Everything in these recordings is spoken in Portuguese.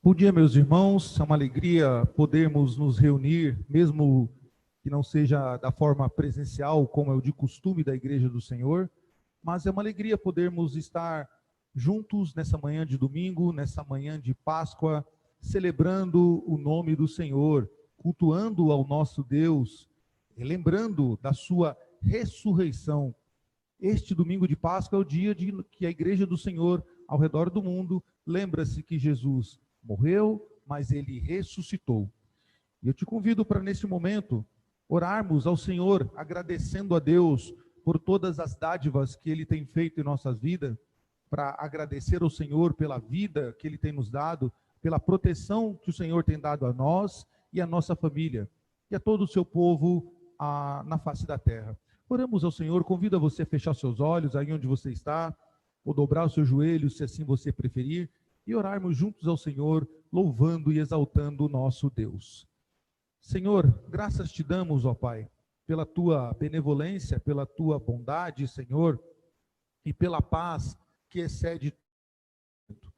Bom dia, meus irmãos. É uma alegria podermos nos reunir, mesmo que não seja da forma presencial, como é o de costume da Igreja do Senhor, mas é uma alegria podermos estar juntos nessa manhã de domingo, nessa manhã de Páscoa, celebrando o nome do Senhor, cultuando ao nosso Deus, e lembrando da sua ressurreição. Este domingo de Páscoa é o dia que a Igreja do Senhor, ao redor do mundo, lembra-se que Jesus morreu, mas ele ressuscitou. E eu te convido para, nesse momento, orarmos ao Senhor, agradecendo a Deus por todas as dádivas que Ele tem feito em nossas vidas, para agradecer ao Senhor pela vida que Ele tem nos dado, pela proteção que o Senhor tem dado a nós e a nossa família, e a todo o seu povo na face da terra. Oramos ao Senhor, convido você a fechar seus olhos, aí onde você está, ou dobrar os seus joelhos, se assim você preferir, e orarmos juntos ao Senhor, louvando e exaltando o nosso Deus. Senhor, graças te damos, ó Pai, pela tua benevolência, pela tua bondade, Senhor, e pela paz que excede tudo.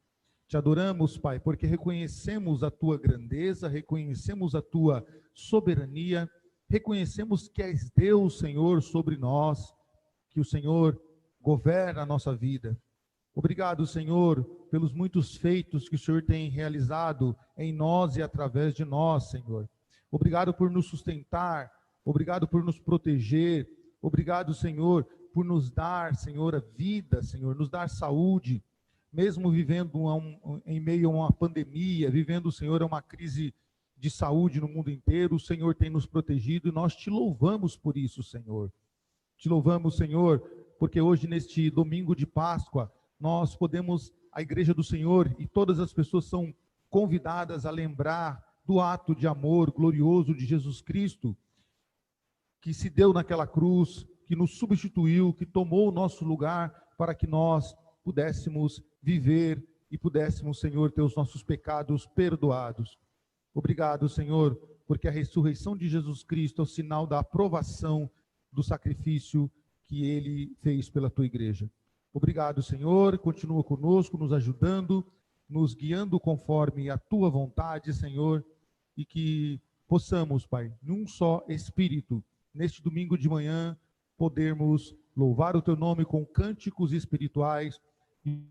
Te adoramos, Pai, porque reconhecemos a tua grandeza, reconhecemos a tua soberania, reconhecemos que és Deus, Senhor, sobre nós, que o Senhor governa a nossa vida. Obrigado, Senhor, pelos muitos feitos que o Senhor tem realizado em nós e através de nós, Senhor. Obrigado por nos sustentar, obrigado por nos proteger, obrigado, Senhor, por nos dar, Senhor, a vida, Senhor, nos dar saúde, mesmo vivendo em meio a uma pandemia, vivendo, Senhor, uma crise de saúde no mundo inteiro, o Senhor tem nos protegido e nós te louvamos por isso, Senhor. Te louvamos, Senhor, porque hoje, neste domingo de Páscoa, nós podemos, a Igreja do Senhor e todas as pessoas são convidadas a lembrar do ato de amor glorioso de Jesus Cristo, que se deu naquela cruz, que nos substituiu, que tomou o nosso lugar para que nós pudéssemos viver e pudéssemos, Senhor, ter os nossos pecados perdoados. Obrigado, Senhor, porque a ressurreição de Jesus Cristo é o sinal da aprovação do sacrifício que Ele fez pela Tua Igreja. Obrigado, Senhor, continua conosco, nos ajudando, nos guiando conforme a Tua vontade, Senhor, e que possamos, Pai, num só Espírito, neste domingo de manhã, podermos louvar o Teu nome com cânticos espirituais e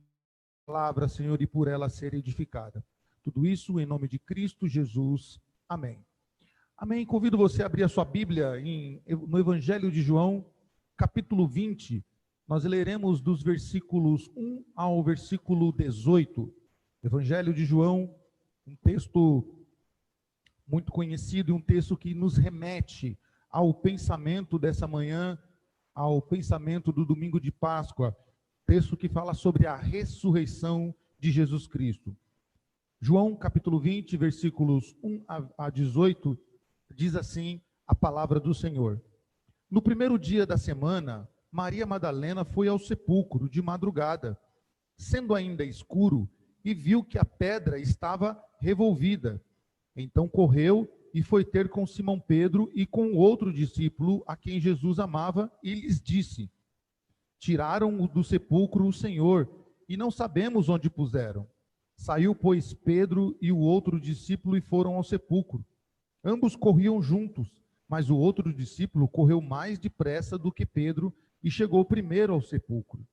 palavra, Senhor, e por ela ser edificada. Tudo isso em nome de Cristo Jesus. Amém. Amém. Convido você a abrir a sua Bíblia no Evangelho de João, capítulo 20. Nós leremos dos versículos 1 ao versículo 18. Evangelho de João, um texto muito conhecido e um texto que nos remete ao pensamento dessa manhã, ao pensamento do domingo de Páscoa, texto que fala sobre a ressurreição de Jesus Cristo. João capítulo 20, versículos 1 a 18, diz assim a palavra do Senhor. No primeiro dia da semana, Maria Madalena foi ao sepulcro de madrugada, sendo ainda escuro, e viu que a pedra estava revolvida. Então correu e foi ter com Simão Pedro e com outro discípulo a quem Jesus amava, e lhes disse: Tiraram do sepulcro o Senhor, e não sabemos onde puseram. Saiu, pois, Pedro e o outro discípulo e foram ao sepulcro. Ambos corriam juntos, mas o outro discípulo correu mais depressa do que Pedro e chegou primeiro ao sepulcro.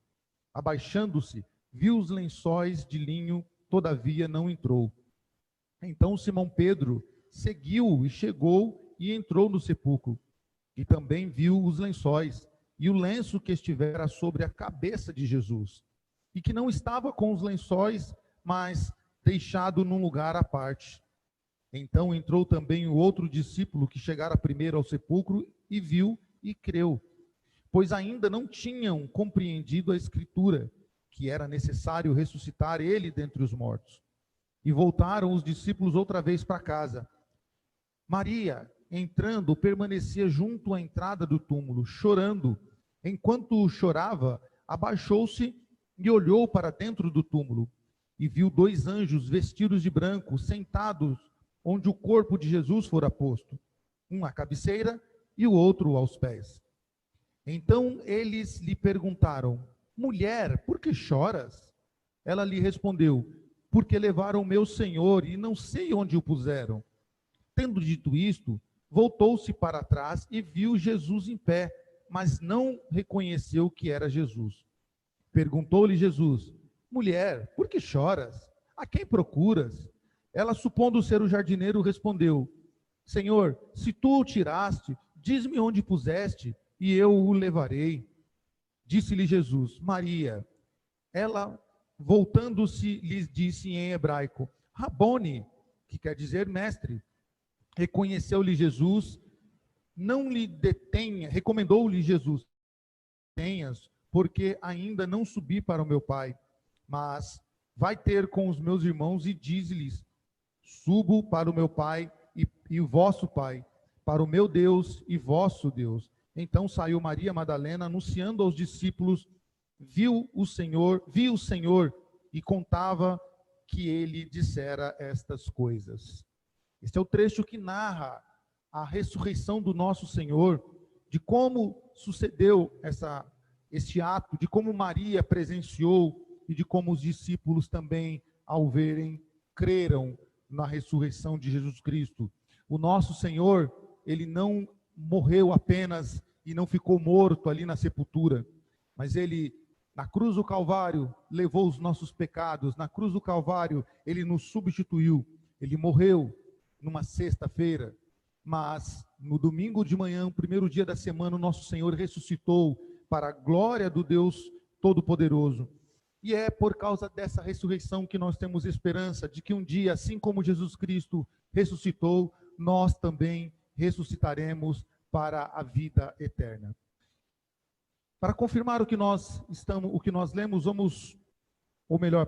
Abaixando-se, viu os lençóis de linho, todavia não entrou. Então Simão Pedro seguiu e chegou e entrou no sepulcro. E também viu os lençóis e o lenço que estivera sobre a cabeça de Jesus, e que não estava com os lençóis, mas deixado num lugar à parte. Então entrou também o outro discípulo que chegara primeiro ao sepulcro e viu e creu, pois ainda não tinham compreendido a Escritura, que era necessário ressuscitar ele dentre os mortos. E voltaram os discípulos outra vez para casa. Maria, entrando, permanecia junto à entrada do túmulo, chorando. Enquanto chorava, abaixou-se e olhou para dentro do túmulo, e viu dois anjos vestidos de branco, sentados onde o corpo de Jesus fora posto, um à cabeceira e o outro aos pés. Então eles lhe perguntaram: Mulher, por que choras? Ela lhe respondeu: porque levaram o meu Senhor e não sei onde o puseram. Tendo dito isto, voltou-se para trás e viu Jesus em pé, mas não reconheceu que era Jesus. Perguntou-lhe Jesus: Mulher, por que choras? A quem procuras? Ela, supondo ser o jardineiro, respondeu: Senhor, se tu o tiraste, diz-me onde puseste, e eu o levarei. Disse-lhe Jesus: Maria. Ela, voltando-se, lhes disse em hebraico: Rabone, que quer dizer mestre. Reconheceu-lhe Jesus, não lhe detenha, recomendou-lhe Jesus: tenhas, porque ainda não subi para o meu Pai, mas vai ter com os meus irmãos e diz-lhes: subo para o meu Pai e vosso Pai, para o meu Deus e vosso Deus. Então saiu Maria Madalena, anunciando aos discípulos, viu o Senhor e contava que ele dissera estas coisas. Este é o trecho que narra a ressurreição do nosso Senhor, de como sucedeu este ato, de como Maria presenciou e de como os discípulos também, ao verem, creram na ressurreição de Jesus Cristo. O nosso Senhor, ele não morreu apenas e não ficou morto ali na sepultura, mas ele, na cruz do Calvário, levou os nossos pecados. Na cruz do Calvário, ele nos substituiu. Ele morreu numa sexta-feira, mas no domingo de manhã, o primeiro dia da semana, o nosso Senhor ressuscitou para a glória do Deus Todo-Poderoso. E é por causa dessa ressurreição que nós temos esperança de que um dia, assim como Jesus Cristo ressuscitou, nós também ressuscitaremos para a vida eterna. Para confirmar o que nós lemos,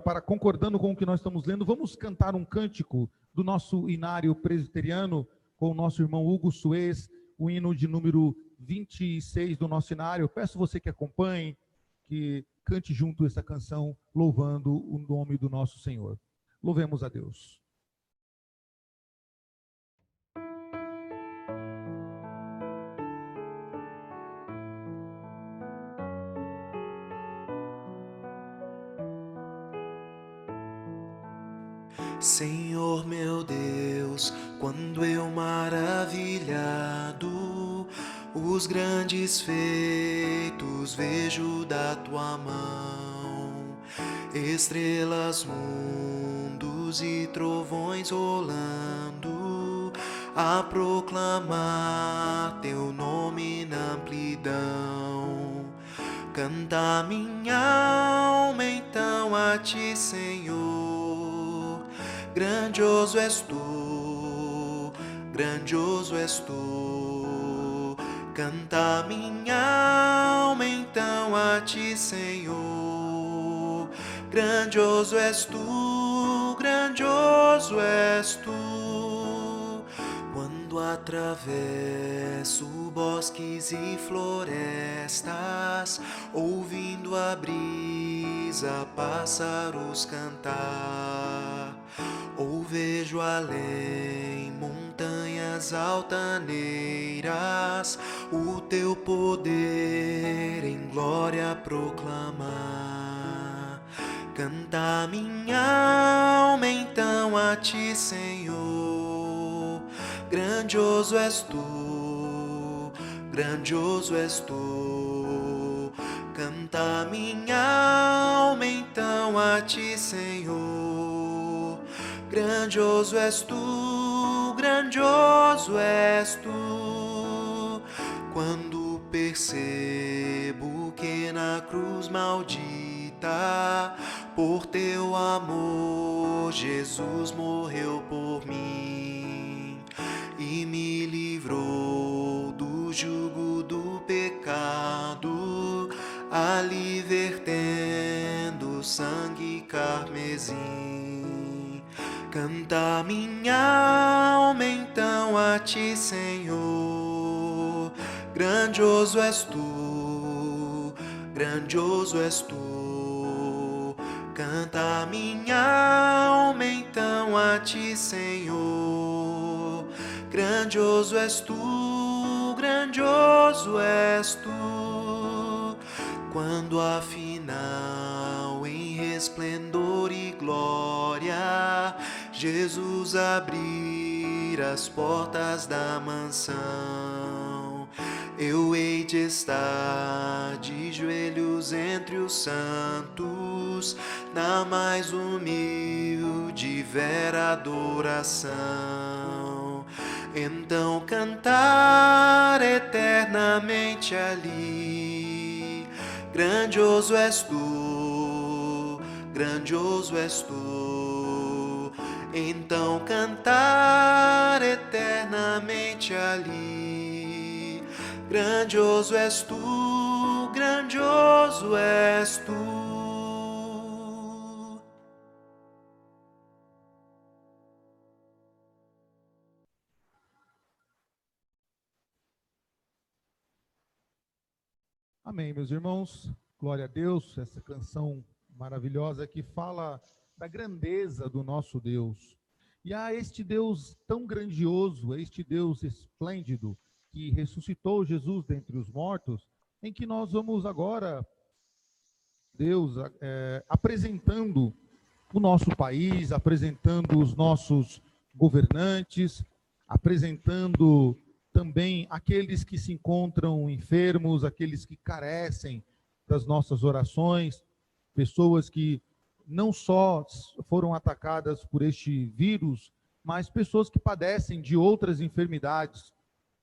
para concordando com o que nós estamos lendo, vamos cantar um cântico do nosso inário presbiteriano com o nosso irmão Hugo Suez, o hino de número 26 do nosso inário. Peço você que acompanhe, que cante junto essa canção, louvando o nome do nosso Senhor. Louvemos a Deus. Senhor meu Deus, quando eu maravilhado os grandes feitos vejo da tua mão, estrelas, mundos e trovões rolando a proclamar teu nome na amplidão. Canta minha alma então a ti, Senhor. Grandioso és tu, grandioso és tu. Canta minha alma então a ti, Senhor. Grandioso és tu, grandioso és tu. Quando atravesso bosques e florestas, ouvindo a brisa, pássaros cantar, ou vejo além montanhas altaneiras, o teu poder em glória proclamar. Canta minha alma então a ti, Senhor. Grandioso és tu, grandioso és tu. Canta minha alma então a ti, Senhor. Grandioso és tu, grandioso és tu. Quando percebo que na cruz maldita, por teu amor, Jesus morreu por mim e me livrou do jugo do pecado, ali vertendo sangue carmesim. Canta minha alma então a ti, Senhor. Grandioso és tu, grandioso és tu. Canta minha alma então a ti, Senhor. Grandioso és tu, grandioso és tu. Quando afinal em resplendor e glória Jesus abrir as portas da mansão, eu hei de estar de joelhos entre os santos, na mais humilde e vera adoração. Então cantar eternamente ali, grandioso és tu, grandioso és tu. Então cantar eternamente ali, grandioso és tu, grandioso és tu. Amém, meus irmãos. Glória a Deus, essa canção maravilhosa que fala da grandeza do nosso Deus. E a este Deus tão grandioso, a este Deus esplêndido, que ressuscitou Jesus dentre os mortos, em que nós vamos agora, Deus, apresentando o nosso país, apresentando os nossos governantes, apresentando também aqueles que se encontram enfermos, aqueles que carecem das nossas orações, pessoas que não só foram atacadas por este vírus, mas pessoas que padecem de outras enfermidades,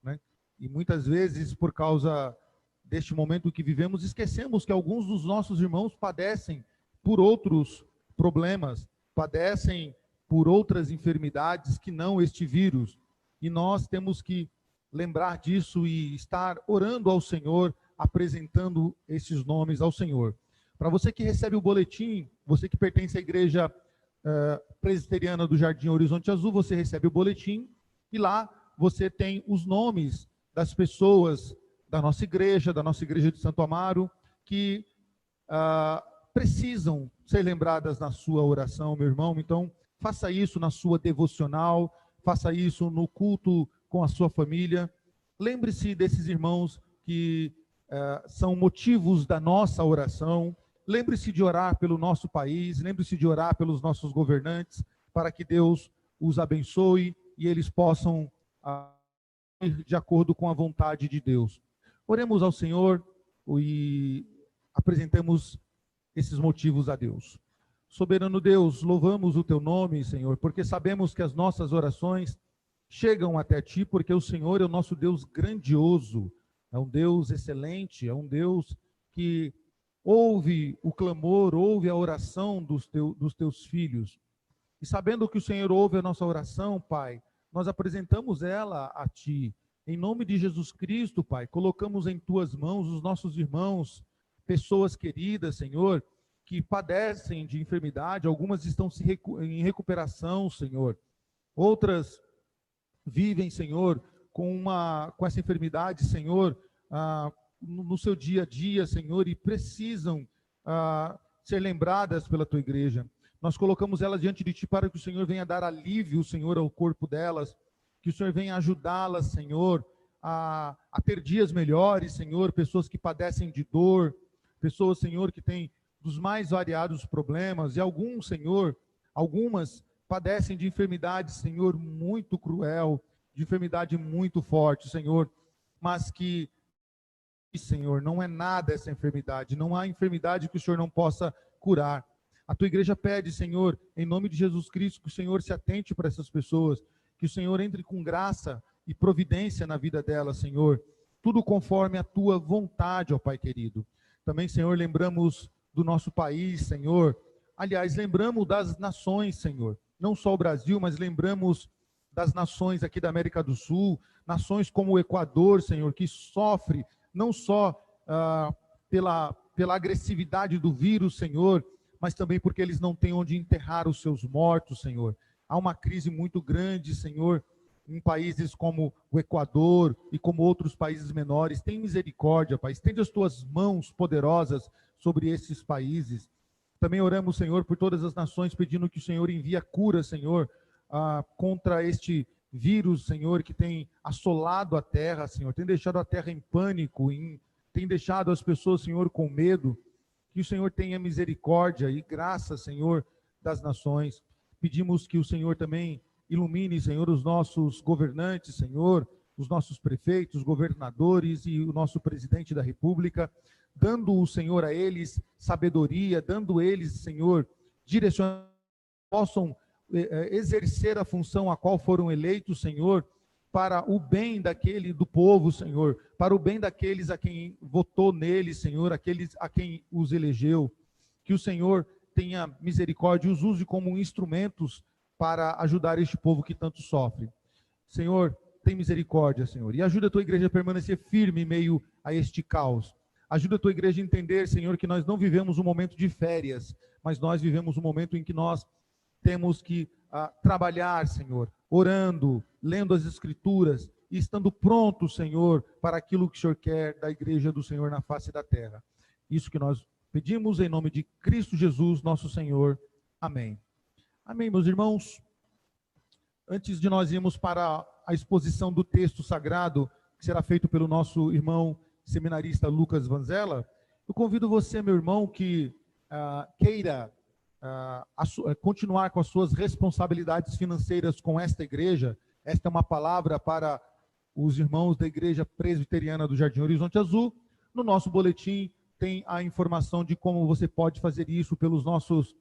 né? E muitas vezes, por causa deste momento que vivemos, esquecemos que alguns dos nossos irmãos padecem por outros problemas, padecem por outras enfermidades que não este vírus. E nós temos que lembrar disso e estar orando ao Senhor, apresentando esses nomes ao Senhor. Para você que recebe o boletim, você que pertence à igreja presbiteriana do Jardim Horizonte Azul, você recebe o boletim e lá você tem os nomes das pessoas da nossa igreja de Santo Amaro, que precisam ser lembradas na sua oração, meu irmão. Então, faça isso na sua devocional, faça isso no culto com a sua família. Lembre-se desses irmãos que são motivos da nossa oração. Lembre-se de orar pelo nosso país, lembre-se de orar pelos nossos governantes, para que Deus os abençoe e eles possam ir de acordo com a vontade de Deus. Oremos ao Senhor e apresentemos esses motivos a Deus. Soberano Deus, louvamos o teu nome, Senhor, porque sabemos que as nossas orações chegam até ti, porque o Senhor é o nosso Deus grandioso, é um Deus excelente, é um Deus que ouve o clamor, ouve a oração dos teus filhos. E sabendo que o Senhor ouve a nossa oração, Pai, nós apresentamos ela a ti. Em nome de Jesus Cristo, Pai, colocamos em tuas mãos os nossos irmãos, pessoas queridas, Senhor, que padecem de enfermidade, algumas estão em recuperação, Senhor. Outras vivem, Senhor, com essa enfermidade, Senhor, no seu dia a dia, Senhor, e precisam ser lembradas pela tua igreja. Nós colocamos elas diante de ti para que o Senhor venha dar alívio, Senhor, ao corpo delas, que o Senhor venha ajudá-las, Senhor, a ter dias melhores, Senhor, pessoas que padecem de dor, pessoas, Senhor, que têm dos mais variados problemas, e alguns, Senhor, algumas padecem de enfermidade, Senhor, muito cruel, de enfermidade muito forte, Senhor, mas que, Senhor, não é nada essa enfermidade, não há enfermidade que o Senhor não possa curar. A tua igreja pede, Senhor, em nome de Jesus Cristo, que o Senhor se atente para essas pessoas, que o Senhor entre com graça e providência na vida delas, Senhor, tudo conforme a tua vontade, ó Pai querido. Também, Senhor, lembramos do nosso país, Senhor, aliás, lembramos das nações, Senhor, não só o Brasil, mas lembramos das nações aqui da América do Sul, nações como o Equador, Senhor, que sofre não só pela agressividade do vírus, Senhor, mas também porque eles não têm onde enterrar os seus mortos, Senhor. Há uma crise muito grande, Senhor, em países como o Equador e como outros países menores. Tem misericórdia, Pai. Estende as tuas mãos poderosas sobre esses países. Também oramos, Senhor, por todas as nações, pedindo que o Senhor envie a cura, Senhor, contra este vírus, Senhor, que tem assolado a terra, Senhor, tem deixado a terra em pânico, tem deixado as pessoas, Senhor, com medo. Que o Senhor tenha misericórdia e graça, Senhor, das nações. Pedimos que o Senhor também ilumine, Senhor, os nossos governantes, Senhor, os nossos prefeitos, governadores e o nosso presidente da República, dando o Senhor a eles sabedoria, dando eles, Senhor, direcionamento, possam exercer a função a qual foram eleitos, Senhor, para o bem do povo, Senhor, para o bem daqueles a quem votou neles, Senhor, aqueles a quem os elegeu. Que o Senhor tenha misericórdia e os use como instrumentos para ajudar este povo que tanto sofre. Senhor, tem misericórdia, Senhor, e ajuda a tua igreja a permanecer firme em meio a este caos. Ajuda a tua igreja a entender, Senhor, que nós não vivemos um momento de férias, mas nós vivemos um momento em que nós temos que trabalhar, Senhor, orando, lendo as Escrituras e estando pronto, Senhor, para aquilo que o Senhor quer da igreja do Senhor na face da terra. Isso que nós pedimos em nome de Cristo Jesus, nosso Senhor. Amém. Amém, meus irmãos. Antes de nós irmos para a exposição do texto sagrado, que será feito pelo nosso irmão seminarista Lucas Vanzella, eu convido você, meu irmão, que queira continuar com as suas responsabilidades financeiras com esta igreja. Esta é uma palavra para os irmãos da Igreja Presbiteriana do Jardim Horizonte Azul. No nosso boletim tem a informação de como você pode fazer isso pelos nossos,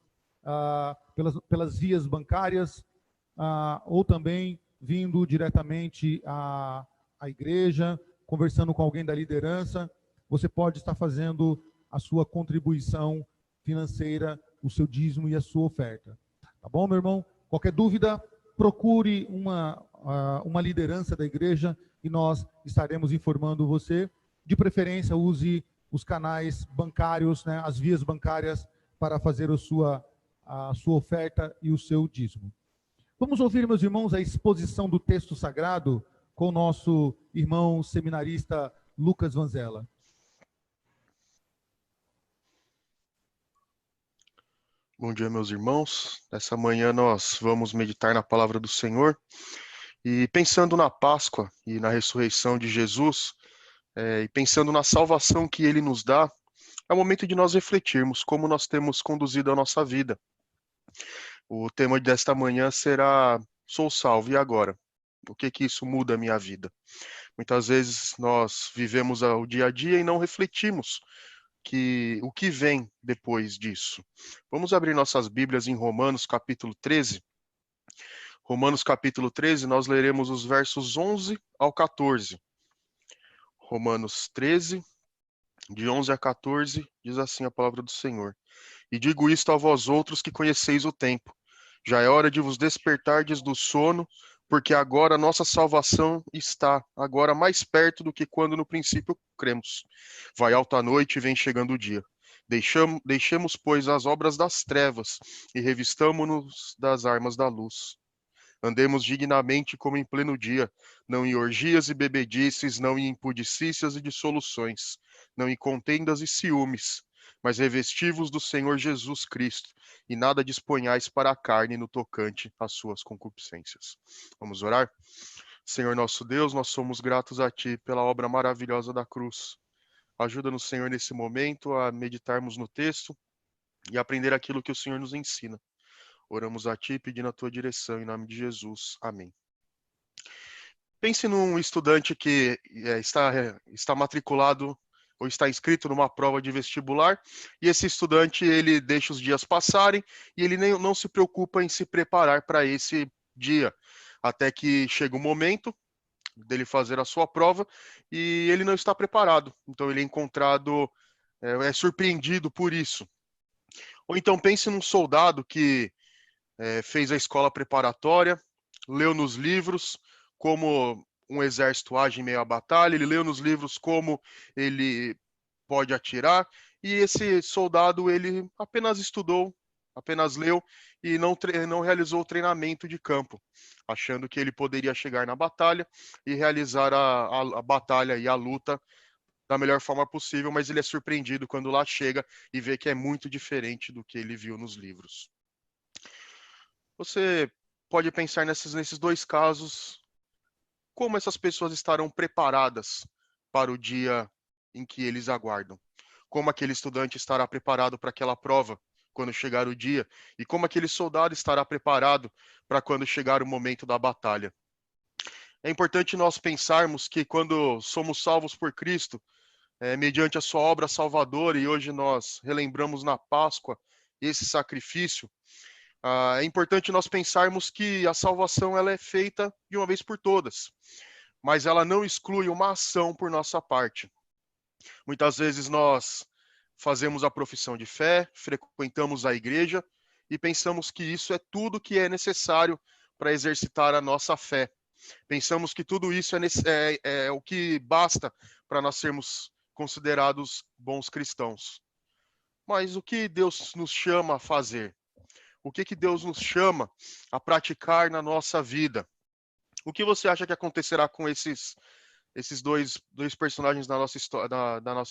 pelas vias bancárias, ou também vindo diretamente à igreja, conversando com alguém da liderança. Você pode estar fazendo a sua contribuição financeira, o seu dízimo e a sua oferta. Tá bom, meu irmão? Qualquer dúvida, procure uma liderança da igreja e nós estaremos informando você. De preferência, use os canais bancários, né, as vias bancárias para fazer a sua oferta e o seu dízimo. Vamos ouvir, meus irmãos, a exposição do texto sagrado com o nosso irmão seminarista Lucas Vanzella. Bom dia, meus irmãos. Nessa manhã nós vamos meditar na palavra do Senhor e pensando na Páscoa e na ressurreição de Jesus, e pensando na salvação que Ele nos dá, é o momento de nós refletirmos como nós temos conduzido a nossa vida. O tema desta manhã será: sou salvo, e agora? O que isso muda a minha vida? Muitas vezes nós vivemos o dia a dia e não refletimos o que vem depois disso. Vamos abrir nossas Bíblias em Romanos capítulo 13. Romanos capítulo 13, nós leremos os versos 11 ao 14. Romanos 13, de 11 a 14, diz assim a palavra do Senhor: E digo isto a vós outros que conheceis o tempo. Já é hora de vos despertardes do sono, porque agora nossa salvação está agora mais perto do que quando no princípio cremos. Vai alta a noite e vem chegando o dia. Deixemos, pois, as obras das trevas e revistamo-nos das armas da luz. Andemos dignamente como em pleno dia, não em orgias e bebedices, não em impudicícias e dissoluções, não em contendas e ciúmes, mas revesti-vos do Senhor Jesus Cristo, e nada disponhais para a carne no tocante às suas concupiscências. Vamos orar? Senhor nosso Deus, nós somos gratos a Ti pela obra maravilhosa da cruz. Ajuda-nos, Senhor, nesse momento a meditarmos no texto e aprender aquilo que o Senhor nos ensina. Oramos a Ti pedindo a Tua direção, em nome de Jesus. Amém. Pense num estudante que está matriculado ou está inscrito numa prova de vestibular, e esse estudante ele deixa os dias passarem e ele não se preocupa em se preparar para esse dia, até que chega o momento dele fazer a sua prova e ele não está preparado. Então ele é surpreendido por isso. Ou então pense num soldado que fez a escola preparatória, leu nos livros como um exército age em meio à batalha, ele leu nos livros como ele pode atirar, e esse soldado ele apenas estudou, apenas leu e não realizou o treinamento de campo, achando que ele poderia chegar na batalha e realizar a batalha e a luta da melhor forma possível, mas ele é surpreendido quando lá chega e vê que é muito diferente do que ele viu nos livros. Você pode pensar nesses dois casos, como essas pessoas estarão preparadas para o dia em que eles aguardam. Como aquele estudante estará preparado para aquela prova quando chegar o dia, e como aquele soldado estará preparado para quando chegar o momento da batalha. É importante nós pensarmos que quando somos salvos por Cristo, mediante a sua obra salvadora, e hoje nós relembramos na Páscoa esse sacrifício, é importante nós pensarmos que a salvação ela é feita de uma vez por todas, mas ela não exclui uma ação por nossa parte. Muitas vezes nós fazemos a profissão de fé, frequentamos a igreja e pensamos que isso é tudo que é necessário para exercitar a nossa fé. Pensamos que tudo isso é o que basta para nós sermos considerados bons cristãos. Mas o que Deus nos chama a fazer? O que Deus nos chama a praticar na nossa vida? O que você acha que acontecerá com esses dois personagens da nossa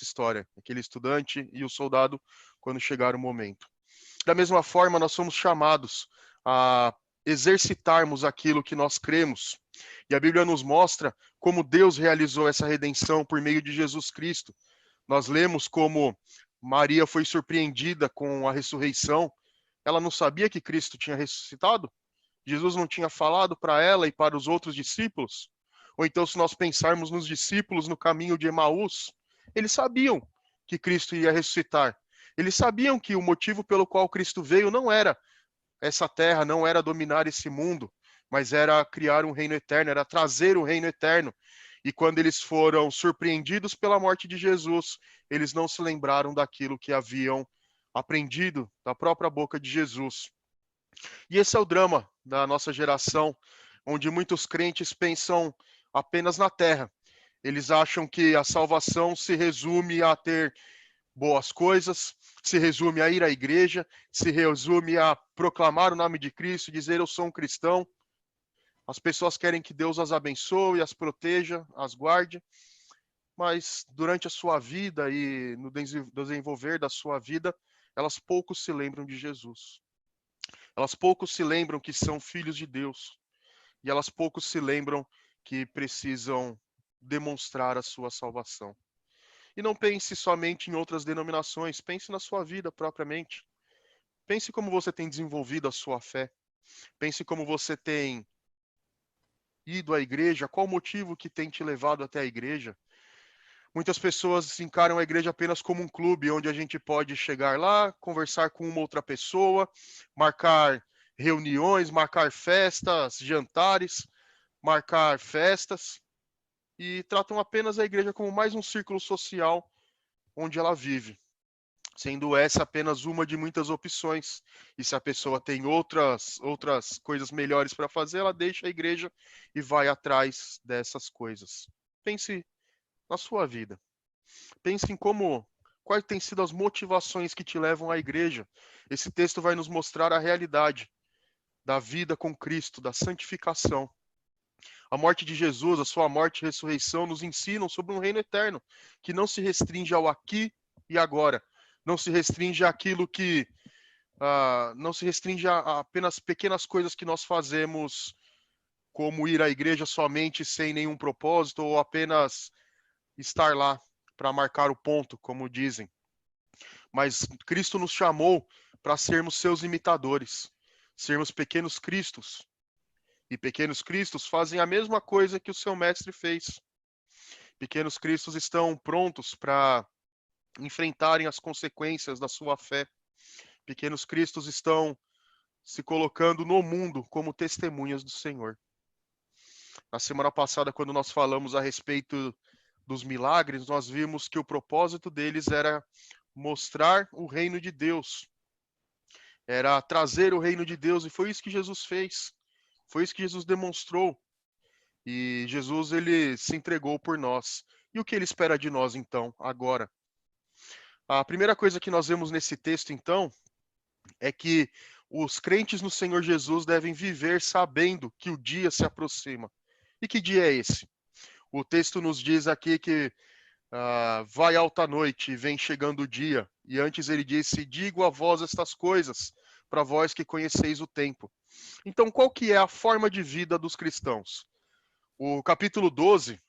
história, aquele estudante e o soldado, quando chegar o momento? Da mesma forma, nós somos chamados a exercitarmos aquilo que nós cremos. E a Bíblia nos mostra como Deus realizou essa redenção por meio de Jesus Cristo. Nós lemos como Maria foi surpreendida com a ressurreição. Ela não sabia que Cristo tinha ressuscitado? Jesus não tinha falado para ela e para os outros discípulos? Ou então, se nós pensarmos nos discípulos no caminho de Emaús, eles sabiam que Cristo ia ressuscitar. Eles sabiam que o motivo pelo qual Cristo veio não era essa terra, não era dominar esse mundo, mas era criar um reino eterno, era trazer o reino eterno. E quando eles foram surpreendidos pela morte de Jesus, eles não se lembraram daquilo que haviam aprendido da própria boca de Jesus. E esse é o drama da nossa geração, onde muitos crentes pensam apenas na terra. Eles acham que a salvação se resume a ter boas coisas, se resume a ir à igreja, se resume a proclamar o nome de Cristo, dizer eu sou um cristão. As pessoas querem que Deus as abençoe, as proteja, as guarde, mas durante a sua vida e no desenvolver da sua vida, elas pouco se lembram de Jesus. Elas pouco se lembram que são filhos de Deus. E elas pouco se lembram que precisam demonstrar a sua salvação. E não pense somente em outras denominações, pense na sua vida propriamente. Pense como você tem desenvolvido a sua fé. Pense como você tem ido à igreja, qual o motivo que tem te levado até a igreja. Muitas pessoas encaram a igreja apenas como um clube, onde a gente pode chegar lá, conversar com uma outra pessoa, marcar reuniões, marcar festas, jantares, marcar festas, e tratam apenas a igreja como mais um círculo social onde ela vive, sendo essa apenas uma de muitas opções. E se a pessoa tem outras coisas melhores para fazer, ela deixa a igreja e vai atrás dessas coisas. Pense na sua vida. Pense em quais têm sido as motivações que te levam à igreja. Esse texto vai nos mostrar a realidade da vida com Cristo, da santificação. A morte de Jesus, a sua morte e ressurreição nos ensinam sobre um reino eterno, que não se restringe ao aqui e agora. Não se restringe àquilo que... não se restringe a apenas pequenas coisas que nós fazemos, como ir à igreja somente sem nenhum propósito, ou apenas estar lá para marcar o ponto, como dizem. Mas Cristo nos chamou para sermos seus imitadores, sermos pequenos cristos. E pequenos cristos fazem a mesma coisa que o seu mestre fez. Pequenos cristos estão prontos para enfrentarem as consequências da sua fé. Pequenos cristos estão se colocando no mundo como testemunhas do Senhor. Na semana passada, quando nós falamos a respeito dos milagres, nós vimos que o propósito deles era mostrar o reino de Deus. Era trazer o reino de Deus, e foi isso que Jesus fez. Foi isso que Jesus demonstrou. E Jesus, ele se entregou por nós. E o que ele espera de nós, então, agora? A primeira coisa que nós vemos nesse texto, então, é que os crentes no Senhor Jesus devem viver sabendo que o dia se aproxima. E que dia é esse? O texto nos diz aqui que vai alta noite e vem chegando o dia. E antes ele disse, digo a vós estas coisas, para vós que conheceis o tempo. Então, qual que é a forma de vida dos cristãos? O capítulo 12,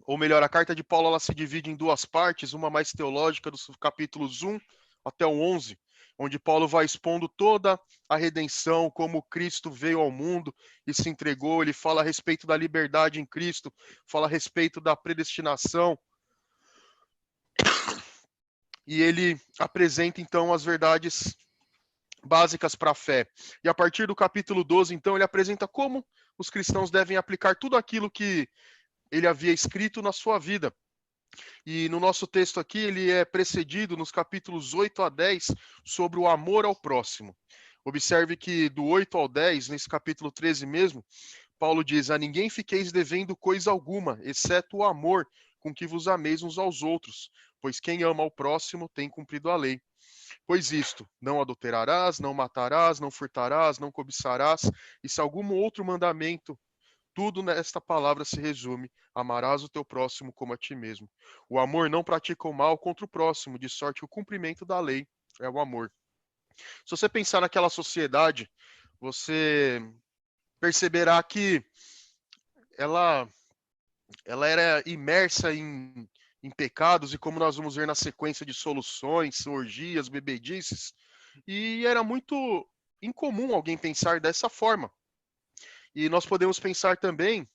ou melhor, a carta de Paulo, ela se divide em duas partes, uma mais teológica, dos capítulos 1 até o 11, onde Paulo vai expondo toda a redenção, como Cristo veio ao mundo e se entregou. Ele fala a respeito da liberdade em Cristo, fala a respeito da predestinação, e ele apresenta então as verdades básicas para a fé. E a partir do capítulo 12, então, ele apresenta como os cristãos devem aplicar tudo aquilo que ele havia escrito na sua vida. E no nosso texto aqui, ele é precedido nos capítulos 8 a 10 sobre o amor ao próximo. Observe que do 8 ao 10, nesse capítulo 13 mesmo, Paulo diz: a ninguém fiqueis devendo coisa alguma, exceto o amor com que vos ameis uns aos outros, pois quem ama ao próximo tem cumprido a lei. Pois isto, não adulterarás, não matarás, não furtarás, não cobiçarás, e se algum outro mandamento, tudo nesta palavra se resume: amarás o teu próximo como a ti mesmo. O amor não pratica o mal contra o próximo, de sorte que o cumprimento da lei é o amor. Se você pensar naquela sociedade, você perceberá que ela era imersa em pecados, e como nós vamos ver na sequência de soluções, orgias, bebedices, e era muito incomum alguém pensar dessa forma. E nós podemos pensar também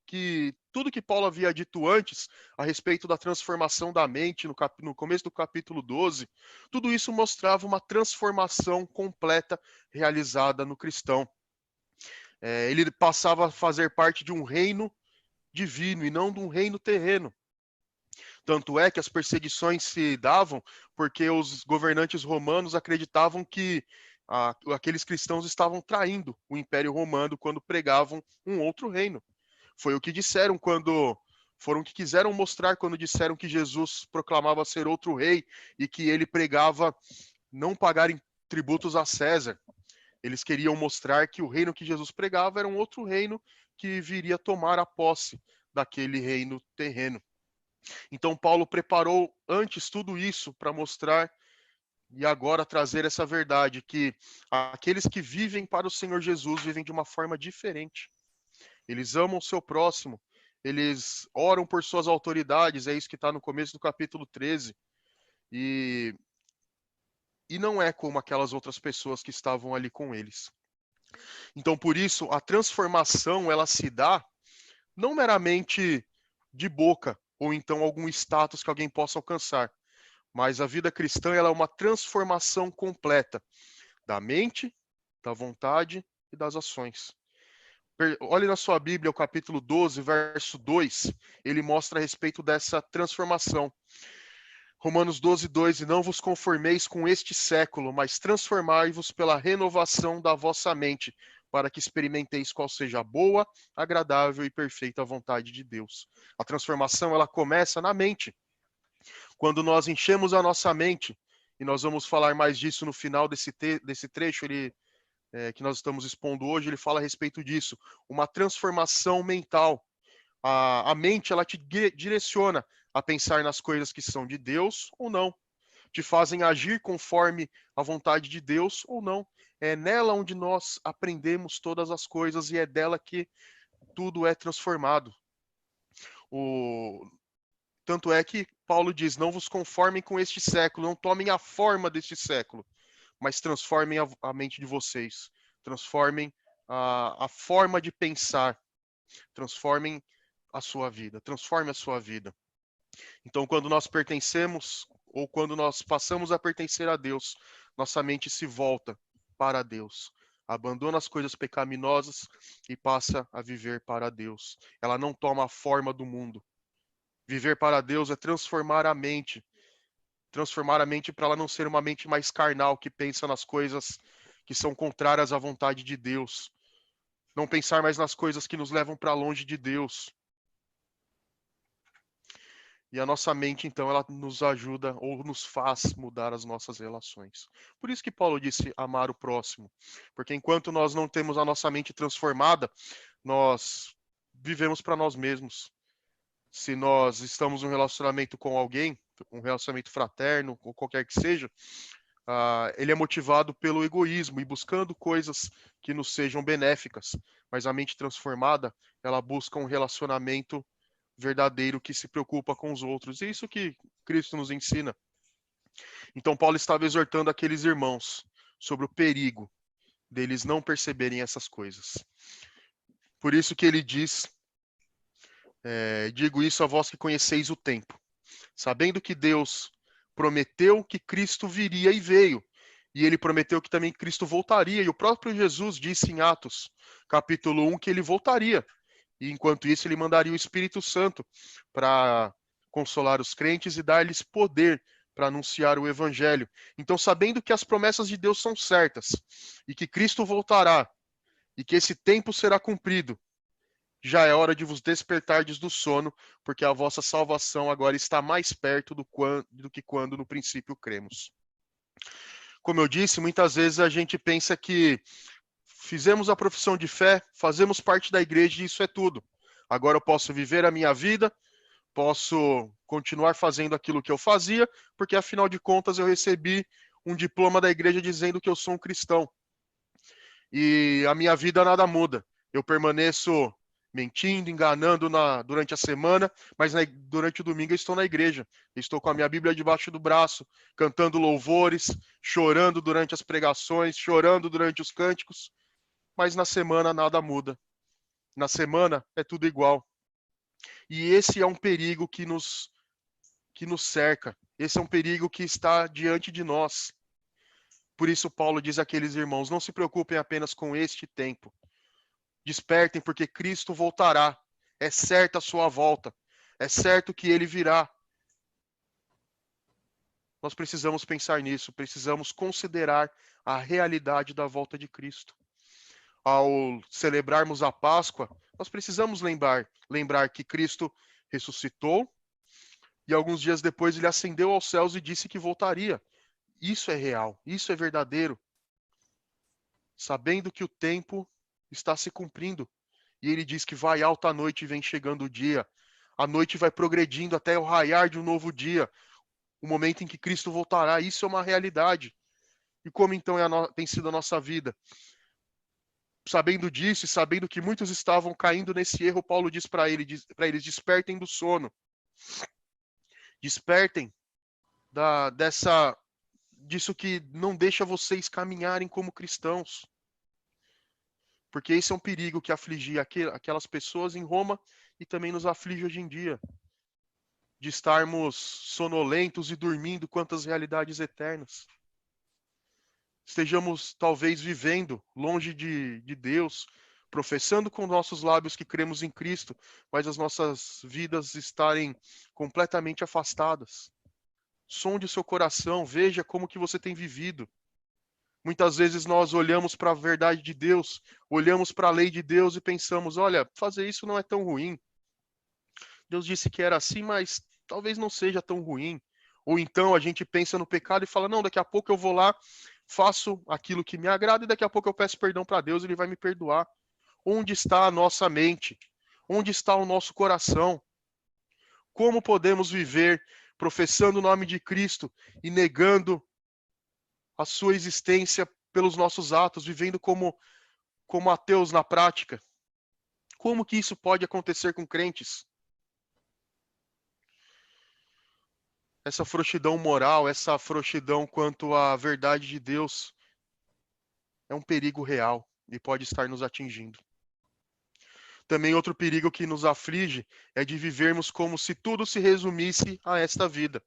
que tudo que Paulo havia dito antes a respeito da transformação da mente no começo do capítulo 12, tudo isso mostrava uma transformação completa realizada no cristão. Ele passava a fazer parte de um reino divino e não de um reino terreno. Tanto é que as perseguições se davam porque os governantes romanos acreditavam que aqueles cristãos estavam traindo o Império Romano quando pregavam um outro reino. Foi o que disseram foram o que quiseram mostrar quando disseram que Jesus proclamava ser outro rei e que ele pregava não pagarem tributos a César. Eles queriam mostrar que o reino que Jesus pregava era um outro reino que viria tomar a posse daquele reino terreno. Então Paulo preparou antes tudo isso para mostrar e agora trazer essa verdade, que aqueles que vivem para o Senhor Jesus vivem de uma forma diferente. Eles amam o seu próximo, eles oram por suas autoridades, é isso que está no começo do capítulo 13. E não é como aquelas outras pessoas que estavam ali com eles. Então, por isso, a transformação, ela se dá não meramente de boca, ou então algum status que alguém possa alcançar, mas a vida cristã, ela é uma transformação completa da mente, da vontade e das ações. Olhe na sua Bíblia, o capítulo 12, verso 2, ele mostra a respeito dessa transformação. Romanos 12, 2, e não vos conformeis com este século, mas transformai-vos pela renovação da vossa mente, para que experimenteis qual seja a boa, agradável e perfeita vontade de Deus. A transformação, ela começa na mente. Quando nós enchemos a nossa mente, e nós vamos falar mais disso no final desse trecho que nós estamos expondo hoje, ele fala a respeito disso, uma transformação mental. A mente, ela te direciona a pensar nas coisas que são de Deus ou não, te fazem agir conforme a vontade de Deus ou não. É nela onde nós aprendemos todas as coisas e é dela que tudo é transformado. Tanto é que Paulo diz: não vos conformem com este século, não tomem a forma deste século, mas transformem a mente de vocês, transformem a forma de pensar, transformem a sua vida, transforme a sua vida. Então, quando nós pertencemos, ou quando nós passamos a pertencer a Deus, nossa mente se volta para Deus, abandona as coisas pecaminosas e passa a viver para Deus. Ela não toma a forma do mundo. Viver para Deus é transformar a mente para ela não ser uma mente mais carnal, que pensa nas coisas que são contrárias à vontade de Deus. Não pensar mais nas coisas que nos levam para longe de Deus. E a nossa mente, então, ela nos ajuda ou nos faz mudar as nossas relações. Por isso que Paulo disse amar o próximo. Porque enquanto nós não temos a nossa mente transformada, nós vivemos para nós mesmos. Se nós estamos em um relacionamento com alguém, um relacionamento fraterno, ou qualquer que seja, ele é motivado pelo egoísmo e buscando coisas que nos sejam benéficas. Mas a mente transformada, ela busca um relacionamento verdadeiro que se preocupa com os outros. E isso que Cristo nos ensina. Então Paulo estava exortando aqueles irmãos sobre o perigo deles não perceberem essas coisas. Por isso que ele diz, digo isso a vós que conheceis o tempo, sabendo que Deus prometeu que Cristo viria e veio, e ele prometeu que também Cristo voltaria, e o próprio Jesus disse em Atos, capítulo 1, que ele voltaria, e enquanto isso ele mandaria o Espírito Santo para consolar os crentes e dar-lhes poder para anunciar o evangelho. Então, sabendo que as promessas de Deus são certas, e que Cristo voltará, e que esse tempo será cumprido, já é hora de vos despertardes do sono, porque a vossa salvação agora está mais perto do que quando no princípio cremos. Como eu disse, muitas vezes a gente pensa que fizemos a profissão de fé, fazemos parte da igreja e isso é tudo. Agora eu posso viver a minha vida, posso continuar fazendo aquilo que eu fazia, porque afinal de contas eu recebi um diploma da igreja dizendo que eu sou um cristão. E a minha vida nada muda. Eu permaneço mentindo, enganando durante a semana, mas durante o domingo eu estou na igreja. Eu estou com a minha Bíblia debaixo do braço, cantando louvores, chorando durante as pregações, chorando durante os cânticos, mas na semana nada muda. Na semana é tudo igual. E esse é um perigo que nos cerca. Esse é um perigo que está diante de nós. Por isso Paulo diz àqueles irmãos, não se preocupem apenas com este tempo. Despertem, porque Cristo voltará. É certa a sua volta. É certo que ele virá. Nós precisamos pensar nisso. Precisamos considerar a realidade da volta de Cristo. Ao celebrarmos a Páscoa, nós precisamos lembrar que Cristo ressuscitou e alguns dias depois ele ascendeu aos céus e disse que voltaria. Isso é real. Isso é verdadeiro. Sabendo que o tempo está se cumprindo. E ele diz que vai alta a noite e vem chegando o dia. A noite vai progredindo até o raiar de um novo dia. O momento em que Cristo voltará. Isso é uma realidade. E como então tem sido a nossa vida? Sabendo disso e sabendo que muitos estavam caindo nesse erro, Paulo diz para eles, despertem do sono. Despertem disso que não deixa vocês caminharem como cristãos. Porque esse é um perigo que afligia aquelas pessoas em Roma e também nos aflige hoje em dia. De estarmos sonolentos e dormindo quanto às realidades eternas. Estejamos talvez vivendo longe de Deus, professando com nossos lábios que cremos em Cristo, mas as nossas vidas estarem completamente afastadas. Sonde o seu coração, veja como que você tem vivido. Muitas vezes nós olhamos para a verdade de Deus, olhamos para a lei de Deus e pensamos, olha, fazer isso não é tão ruim. Deus disse que era assim, mas talvez não seja tão ruim. Ou então a gente pensa no pecado e fala, não, daqui a pouco eu vou lá, faço aquilo que me agrada e daqui a pouco eu peço perdão para Deus e Ele vai me perdoar. Onde está a nossa mente? Onde está o nosso coração? Como podemos viver professando o nome de Cristo e negando a sua existência pelos nossos atos, vivendo como ateus na prática? Como que isso pode acontecer com crentes? Essa frouxidão moral, essa frouxidão quanto à verdade de Deus é um perigo real e pode estar nos atingindo. Também outro perigo que nos aflige é de vivermos como se tudo se resumisse a esta vida.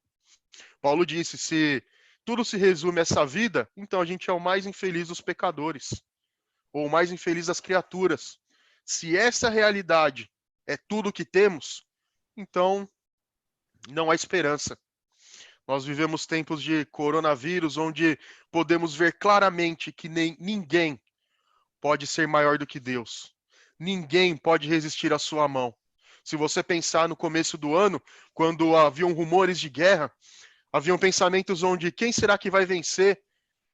Paulo disse, se tudo se resume a essa vida, então a gente é o mais infeliz dos pecadores, ou o mais infeliz das criaturas. Se essa realidade é tudo o que temos, então não há esperança. Nós vivemos tempos de coronavírus, onde podemos ver claramente que ninguém pode ser maior do que Deus. Ninguém pode resistir à sua mão. Se você pensar no começo do ano, quando haviam rumores de guerra, haviam pensamentos onde quem será que vai vencer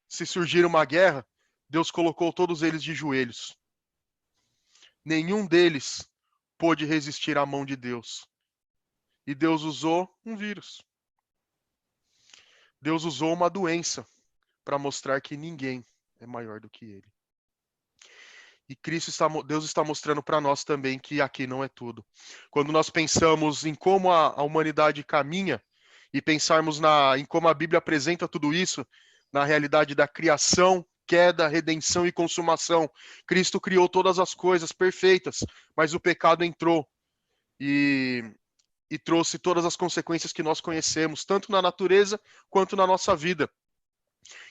se surgir uma guerra? Deus colocou todos eles de joelhos. Nenhum deles pôde resistir à mão de Deus. E Deus usou um vírus. Deus usou uma doença para mostrar que ninguém é maior do que Ele. E Deus está mostrando para nós também que aqui não é tudo. Quando nós pensamos em como a humanidade caminha, e pensarmos em como a Bíblia apresenta tudo isso, na realidade da criação, queda, redenção e consumação. Cristo criou todas as coisas perfeitas, mas o pecado entrou e trouxe todas as consequências que nós conhecemos, tanto na natureza quanto na nossa vida.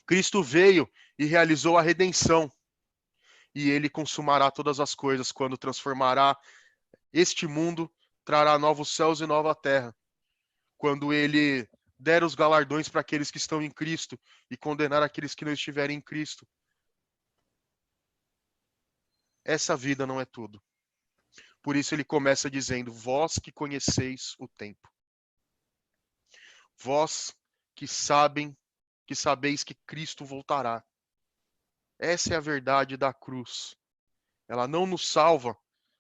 Cristo veio e realizou a redenção, e ele consumará todas as coisas quando transformará este mundo, trará novos céus e nova terra, quando ele der os galardões para aqueles que estão em Cristo e condenar aqueles que não estiverem em Cristo. Essa vida não é tudo. Por isso ele começa dizendo: vós que conheceis o tempo. Vós que sabeis que Cristo voltará. Essa é a verdade da cruz. Ela não nos salva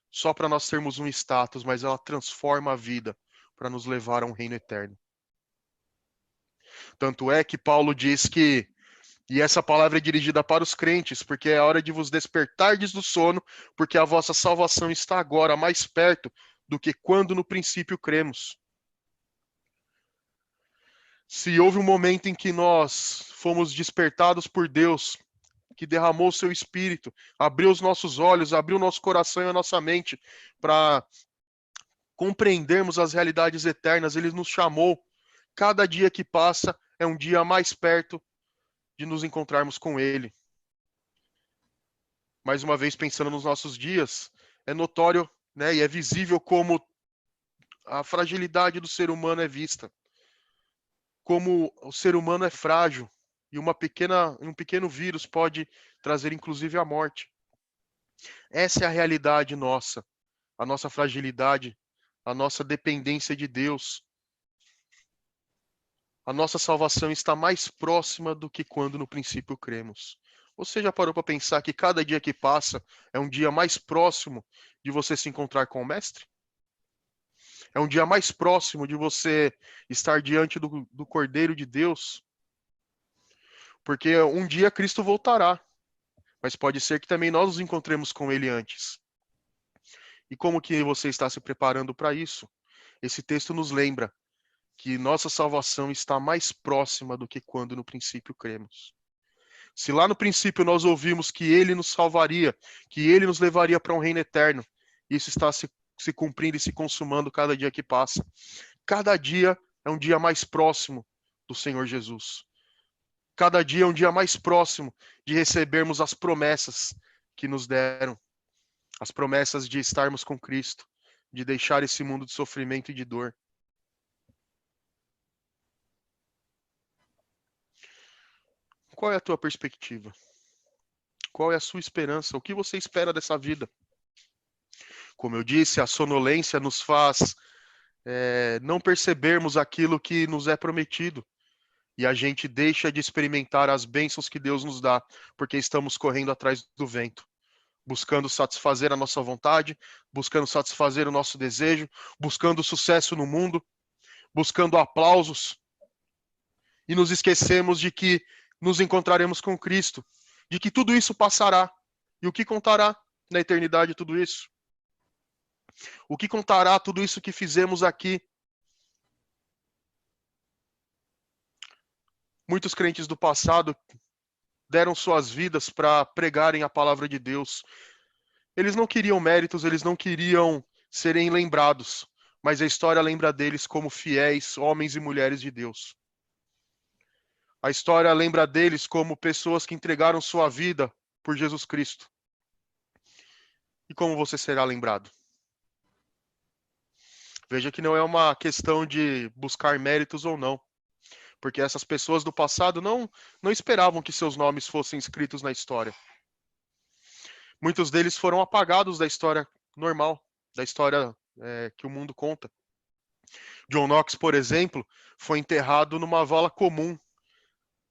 só para nós termos um status, mas ela transforma a vida para nos levar a um reino eterno. Tanto é que Paulo diz que, e essa palavra é dirigida para os crentes, porque é hora de vos despertardes do sono, porque a vossa salvação está agora mais perto do que quando no princípio cremos. Se houve um momento em que nós fomos despertados por Deus, que derramou o seu Espírito, abriu os nossos olhos, abriu o nosso coração e a nossa mente para compreendermos as realidades eternas, ele nos chamou. Cada dia que passa é um dia mais perto de nos encontrarmos com ele. Mais uma vez, pensando nos nossos dias, é notório, né, e é visível como a fragilidade do ser humano é vista. Como o ser humano é frágil e um pequeno vírus pode trazer inclusive a morte. Essa é a realidade nossa, a nossa fragilidade, a nossa dependência de Deus. A nossa salvação está mais próxima do que quando no princípio cremos. Você já parou para pensar que cada dia que passa é um dia mais próximo de você se encontrar com o Mestre? É um dia mais próximo de você estar diante do Cordeiro de Deus? Porque um dia Cristo voltará, mas pode ser que também nós nos encontremos com Ele antes. E como que você está se preparando para isso? Esse texto nos lembra que nossa salvação está mais próxima do que quando no princípio cremos. Se lá no princípio nós ouvimos que Ele nos salvaria, que Ele nos levaria para um reino eterno, isso está se cumprindo e se consumando cada dia que passa. Cada dia é um dia mais próximo do Senhor Jesus. Cada dia é um dia mais próximo de recebermos as promessas que nos deram. As promessas de estarmos com Cristo, de deixar esse mundo de sofrimento e de dor. Qual é a tua perspectiva? Qual é a sua esperança? O que você espera dessa vida? Como eu disse, a sonolência nos faz não percebermos aquilo que nos é prometido. E a gente deixa de experimentar as bênçãos que Deus nos dá, porque estamos correndo atrás do vento, buscando satisfazer a nossa vontade, buscando satisfazer o nosso desejo, buscando sucesso no mundo, buscando aplausos. E nos esquecemos de que nos encontraremos com Cristo, de que tudo isso passará. E o que contará na eternidade tudo isso? O que contará tudo isso que fizemos aqui? Muitos crentes do passado deram suas vidas para pregarem a palavra de Deus. Eles não queriam méritos, eles não queriam serem lembrados, mas a história lembra deles como fiéis homens e mulheres de Deus. A história lembra deles como pessoas que entregaram sua vida por Jesus Cristo. E como você será lembrado? Veja que não é uma questão de buscar méritos ou não, porque essas pessoas do passado não esperavam que seus nomes fossem escritos na história. Muitos deles foram apagados da história normal, da história que o mundo conta. John Knox, por exemplo, foi enterrado numa vala comum.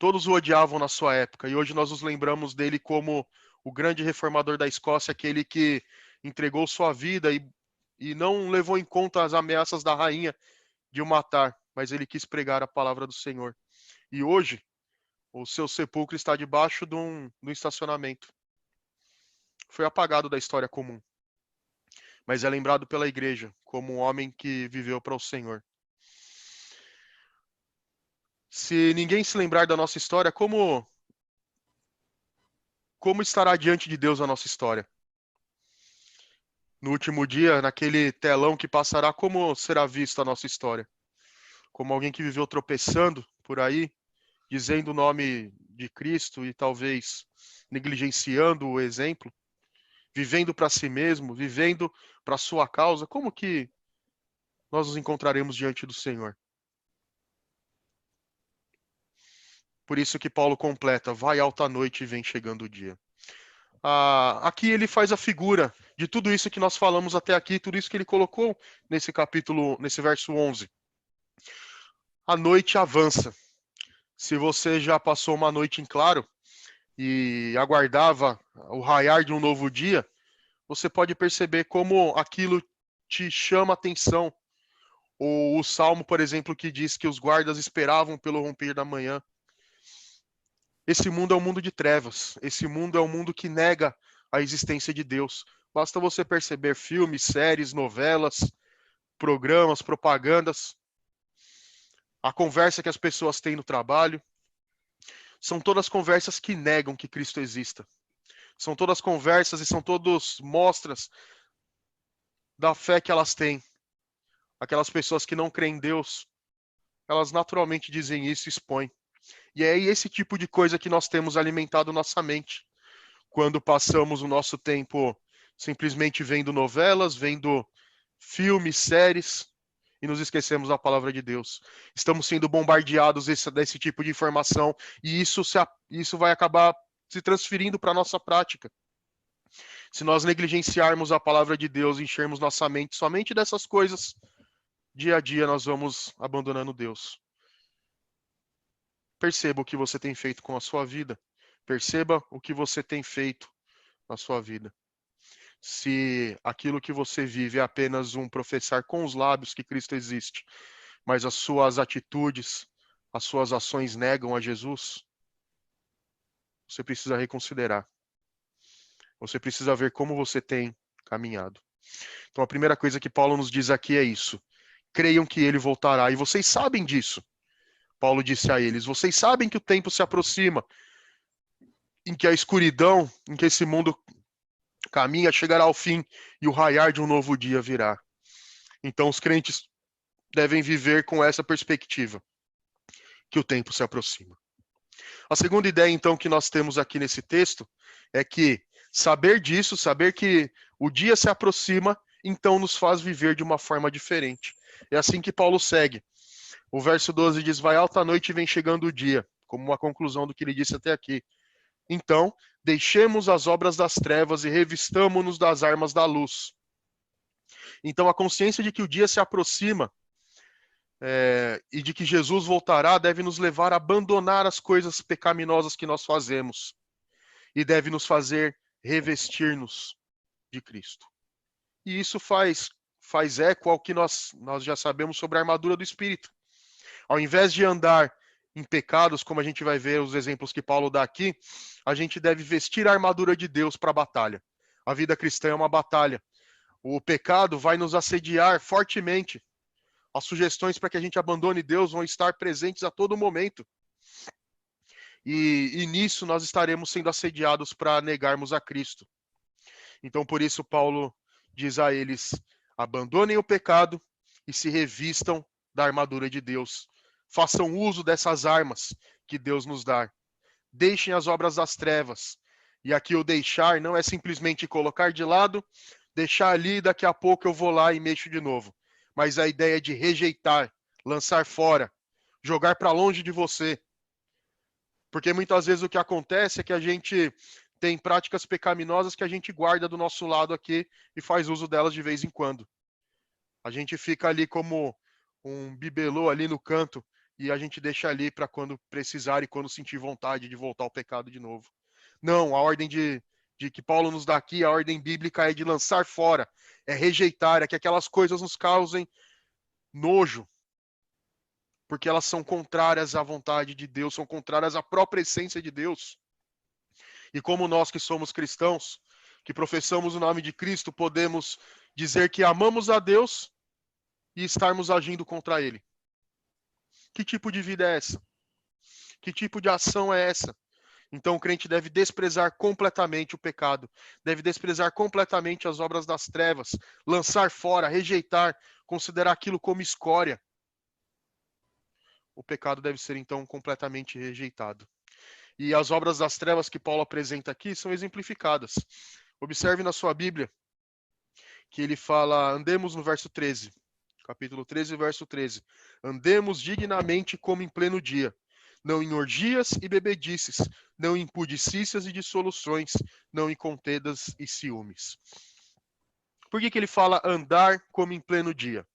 Todos o odiavam na sua época, e hoje nós nos lembramos dele como o grande reformador da Escócia, aquele que entregou sua vida e não levou em conta as ameaças da rainha de o matar, mas ele quis pregar a palavra do Senhor. E hoje, o seu sepulcro está debaixo de um estacionamento. Foi apagado da história comum, mas é lembrado pela igreja como um homem que viveu para o Senhor. Se ninguém se lembrar da nossa história, como estará diante de Deus a nossa história? No último dia, naquele telão que passará, como será vista a nossa história? Como alguém que viveu tropeçando por aí, dizendo o nome de Cristo e talvez negligenciando o exemplo, vivendo para si mesmo, vivendo para a sua causa, como que nós nos encontraremos diante do Senhor? Por isso que Paulo completa, vai alta noite e vem chegando o dia. Aqui ele faz a figura de tudo isso que nós falamos até aqui, tudo isso que ele colocou nesse capítulo, nesse verso 11. A noite avança. Se você já passou uma noite em claro e aguardava o raiar de um novo dia, você pode perceber como aquilo te chama atenção. Ou o Salmo, por exemplo, que diz que os guardas esperavam pelo romper da manhã. Esse mundo é um mundo de trevas. Esse mundo é um mundo que nega a existência de Deus. Basta você perceber filmes, séries, novelas, programas, propagandas, a conversa que as pessoas têm no trabalho. São todas conversas que negam que Cristo exista. São todas conversas e são todas mostras da fé que elas têm. Aquelas pessoas que não creem em Deus, elas naturalmente dizem isso e expõem. E é esse tipo de coisa que nós temos alimentado nossa mente. Quando passamos o nosso tempo simplesmente vendo novelas, vendo filmes, séries, e nos esquecemos da palavra de Deus. Estamos sendo bombardeados desse tipo de informação, e isso vai acabar se transferindo para a nossa prática. Se nós negligenciarmos a palavra de Deus e enchermos nossa mente somente dessas coisas, dia a dia nós vamos abandonando Deus. Perceba o que você tem feito com a sua vida. Perceba o que você tem feito na sua vida. Se aquilo que você vive é apenas um professar com os lábios que Cristo existe, mas as suas atitudes, as suas ações negam a Jesus, você precisa reconsiderar. Você precisa ver como você tem caminhado. Então a primeira coisa que Paulo nos diz aqui é isso. Creiam que ele voltará. E vocês sabem disso. Paulo disse a eles, vocês sabem que o tempo se aproxima, em que a escuridão, em que esse mundo caminha, chegará ao fim e o raiar de um novo dia virá. Então os crentes devem viver com essa perspectiva, que o tempo se aproxima. A segunda ideia, então, que nós temos aqui nesse texto é que saber disso, saber que o dia se aproxima, então nos faz viver de uma forma diferente. É assim que Paulo segue. O verso 12 diz, vai alta noite e vem chegando o dia, como uma conclusão do que ele disse até aqui. Então, deixemos as obras das trevas e revistamo-nos das armas da luz. Então, a consciência de que o dia se aproxima e de que Jesus voltará deve nos levar a abandonar as coisas pecaminosas que nós fazemos e deve nos fazer revestir-nos de Cristo. E isso faz eco ao que nós já sabemos sobre a armadura do Espírito. Ao invés de andar em pecados, como a gente vai ver os exemplos que Paulo dá aqui, a gente deve vestir a armadura de Deus para a batalha. A vida cristã é uma batalha. O pecado vai nos assediar fortemente. As sugestões para que a gente abandone Deus vão estar presentes a todo momento. E nisso nós estaremos sendo assediados para negarmos a Cristo. Então, por isso, Paulo diz a eles, abandonem o pecado e se revistam da armadura de Deus. Façam uso dessas armas que Deus nos dá. Deixem as obras das trevas. E aqui o deixar não é simplesmente colocar de lado, deixar ali e daqui a pouco eu vou lá e mexo de novo. Mas a ideia de rejeitar, lançar fora, jogar para longe de você. Porque muitas vezes o que acontece é que a gente tem práticas pecaminosas que a gente guarda do nosso lado aqui e faz uso delas de vez em quando. A gente fica ali como um bibelô ali no canto e a gente deixa ali para quando precisar e quando sentir vontade de voltar ao pecado de novo. Não, a ordem de que Paulo nos dá aqui, a ordem bíblica é de lançar fora, é rejeitar, é que aquelas coisas nos causem nojo, porque elas são contrárias à vontade de Deus, são contrárias à própria essência de Deus. E como nós que somos cristãos, que professamos o nome de Cristo, podemos dizer que amamos a Deus e estarmos agindo contra Ele. Que tipo de vida é essa? Que tipo de ação é essa? Então o crente deve desprezar completamente o pecado, deve desprezar completamente as obras das trevas, lançar fora, rejeitar, considerar aquilo como escória. O pecado deve ser então completamente rejeitado. E as obras das trevas que Paulo apresenta aqui são exemplificadas. Observe na sua Bíblia que ele fala, andemos no verso 13, capítulo 13, verso 13. Andemos dignamente como em pleno dia, não em orgias e bebedices, não em pudicícias e dissoluções, não em contendas e ciúmes. Por que ele fala andar como em pleno dia?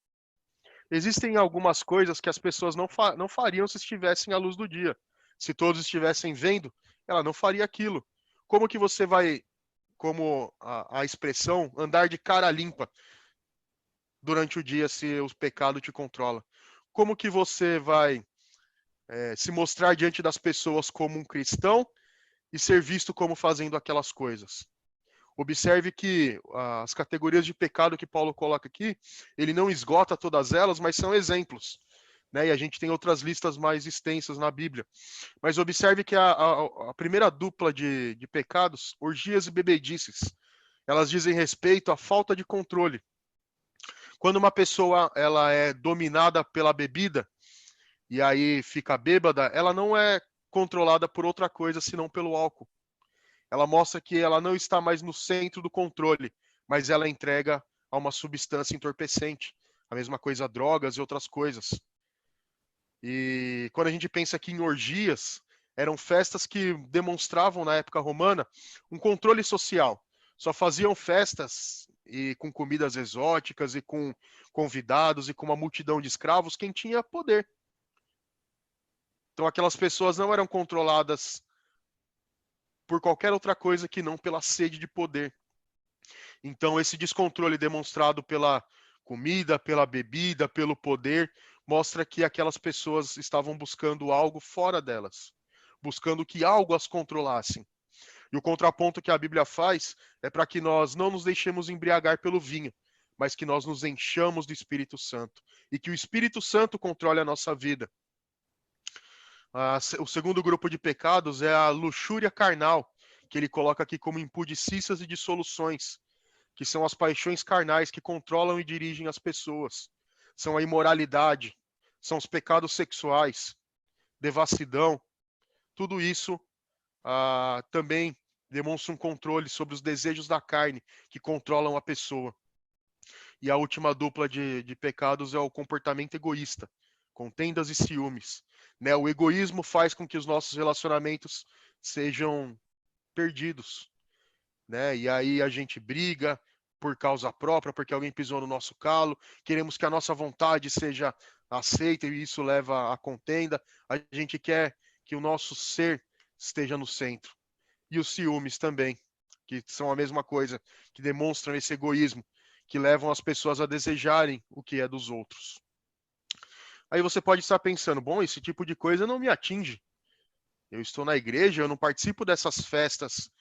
Existem algumas coisas que as pessoas não fariam se estivessem à luz do dia. Se todos estivessem vendo, ela não faria aquilo. Como que você vai, como a expressão, andar de cara limpa durante o dia se o pecado te controla? Como que você vai se mostrar diante das pessoas como um cristão e ser visto como fazendo aquelas coisas? Observe que as categorias de pecado que Paulo coloca aqui, ele não esgota todas elas, mas são exemplos. Né? E a gente tem outras listas mais extensas na Bíblia. Mas observe que a primeira dupla de pecados, orgias e bebedices, elas dizem respeito à falta de controle. Quando uma pessoa ela é dominada pela bebida, e aí fica bêbada, ela não é controlada por outra coisa senão pelo álcool. Ela mostra que ela não está mais no centro do controle, mas ela entrega a uma substância entorpecente. A mesma coisa drogas e outras coisas. E quando a gente pensa aqui em orgias, eram festas que demonstravam na época romana um controle social. Só faziam festas e com comidas exóticas e com convidados e com uma multidão de escravos quem tinha poder. Então aquelas pessoas não eram controladas por qualquer outra coisa que não pela sede de poder. Então esse descontrole demonstrado pela comida, pela bebida, pelo poder, mostra que aquelas pessoas estavam buscando algo fora delas, buscando que algo as controlasse. E o contraponto que a Bíblia faz é para que nós não nos deixemos embriagar pelo vinho, mas que nós nos enchamos do Espírito Santo e que o Espírito Santo controle a nossa vida. O segundo grupo de pecados é a luxúria carnal, que ele coloca aqui como impudicícias e dissoluções, que são as paixões carnais que controlam e dirigem as pessoas. São a imoralidade, são os pecados sexuais, devassidão. Tudo isso também demonstra um controle sobre os desejos da carne que controlam a pessoa. E a última dupla de pecados é o comportamento egoísta, contendas e ciúmes. Né? O egoísmo faz com que os nossos relacionamentos sejam perdidos. Né? E aí a gente briga por causa própria, porque alguém pisou no nosso calo, queremos que a nossa vontade seja aceita e isso leva à contenda. A gente quer que o nosso ser esteja no centro. E os ciúmes também, que são a mesma coisa, que demonstram esse egoísmo, que levam as pessoas a desejarem o que é dos outros. Aí você pode estar pensando, bom, esse tipo de coisa não me atinge. Eu estou na igreja, eu não participo dessas festas,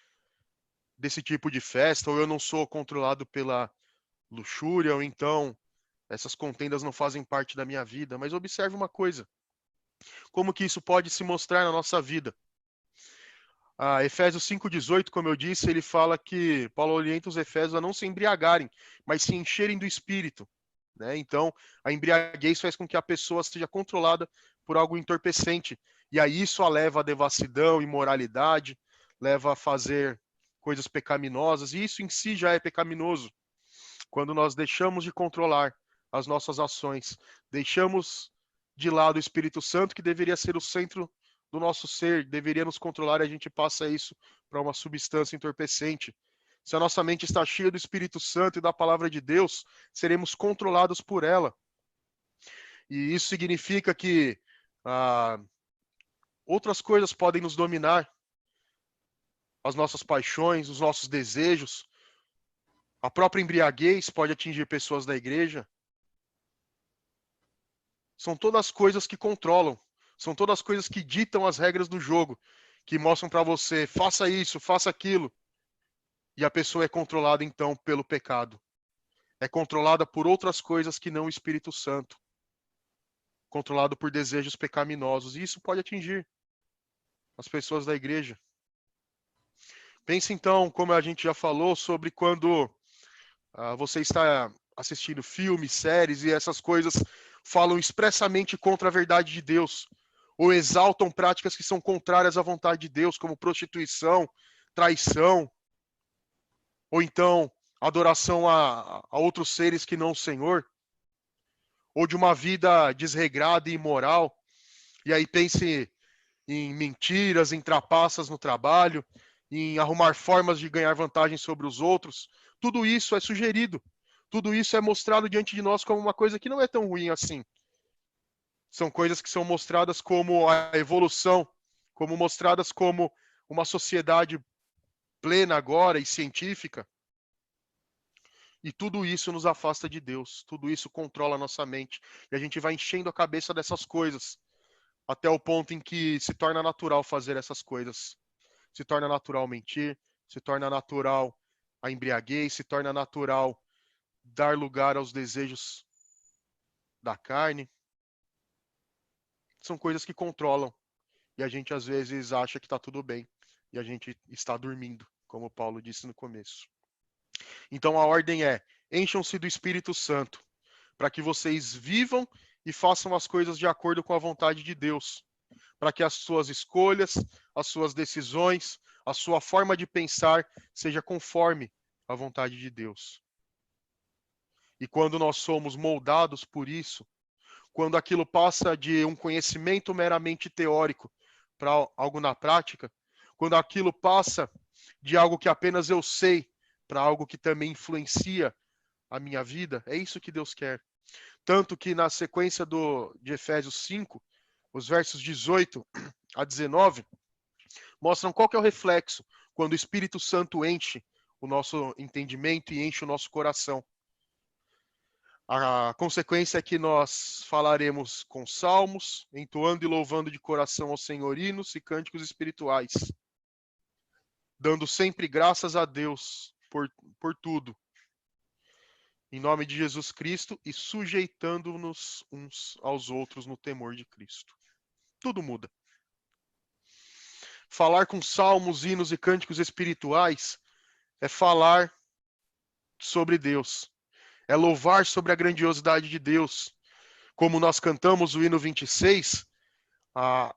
desse tipo de festa, ou eu não sou controlado pela luxúria, ou então essas contendas não fazem parte da minha vida. Mas observe uma coisa, como que isso pode se mostrar na nossa vida? Efésios 5,18, como eu disse, ele fala que Paulo orienta os efésios a não se embriagarem, mas se encherem do Espírito. Né? Então, a embriaguez faz com que a pessoa seja controlada por algo entorpecente. E aí isso a leva à devassidão, imoralidade, leva a fazer coisas pecaminosas. E isso em si já é pecaminoso. Quando nós deixamos de controlar as nossas ações, deixamos de lado o Espírito Santo, que deveria ser o centro do nosso ser, deveria nos controlar, e a gente passa isso para uma substância entorpecente. Se a nossa mente está cheia do Espírito Santo e da palavra de Deus, seremos controlados por ela. E isso significa que outras coisas podem nos dominar. As nossas paixões, os nossos desejos. A própria embriaguez pode atingir pessoas da igreja. São todas coisas que controlam. São todas coisas que ditam as regras do jogo. Que mostram para você, faça isso, faça aquilo. E a pessoa é controlada, então, pelo pecado. É controlada por outras coisas que não o Espírito Santo. Controlado por desejos pecaminosos. E isso pode atingir. as pessoas da igreja. Pense então, como a gente já falou, sobre quando você está assistindo filmes, séries e essas coisas falam expressamente contra a verdade de Deus, ou exaltam práticas que são contrárias à vontade de Deus, como prostituição, traição, ou então adoração a outros seres que não o Senhor, ou de uma vida desregrada e imoral. E aí pense em mentiras, em trapaças no trabalho, em arrumar formas de ganhar vantagem sobre os outros. Tudo isso é sugerido. Tudo isso é mostrado diante de nós como uma coisa que não é tão ruim assim. São coisas que são mostradas como a evolução, como mostradas como uma sociedade plena agora e científica. E tudo isso nos afasta de Deus. Tudo isso controla a nossa mente. E a gente vai enchendo a cabeça dessas coisas, até o ponto em que se torna natural fazer essas coisas. Se torna natural mentir, se torna natural a embriaguez, se torna natural dar lugar aos desejos da carne. São coisas que controlam. E a gente às vezes acha que está tudo bem. E a gente está dormindo, como Paulo disse no começo. Então a ordem é: encham-se do Espírito Santo, para que vocês vivam e façam as coisas de acordo com a vontade de Deus, para que as suas escolhas, as suas decisões, a sua forma de pensar seja conforme a vontade de Deus. E quando nós somos moldados por isso, quando aquilo passa de um conhecimento meramente teórico para algo na prática, quando aquilo passa de algo que apenas eu sei para algo que também influencia a minha vida, é isso que Deus quer. Tanto que na sequência de Efésios 5, os versos 18 a 19, mostram qual que é o reflexo quando o Espírito Santo enche o nosso entendimento e enche o nosso coração. A consequência é que nós falaremos com salmos, entoando e louvando de coração ao Senhor hinos e cânticos espirituais, dando sempre graças a Deus por tudo, em nome de Jesus Cristo, e sujeitando-nos uns aos outros no temor de Cristo. Tudo muda. Falar com salmos, hinos e cânticos espirituais é falar sobre Deus. É louvar sobre a grandiosidade de Deus. Como nós cantamos o hino 26, a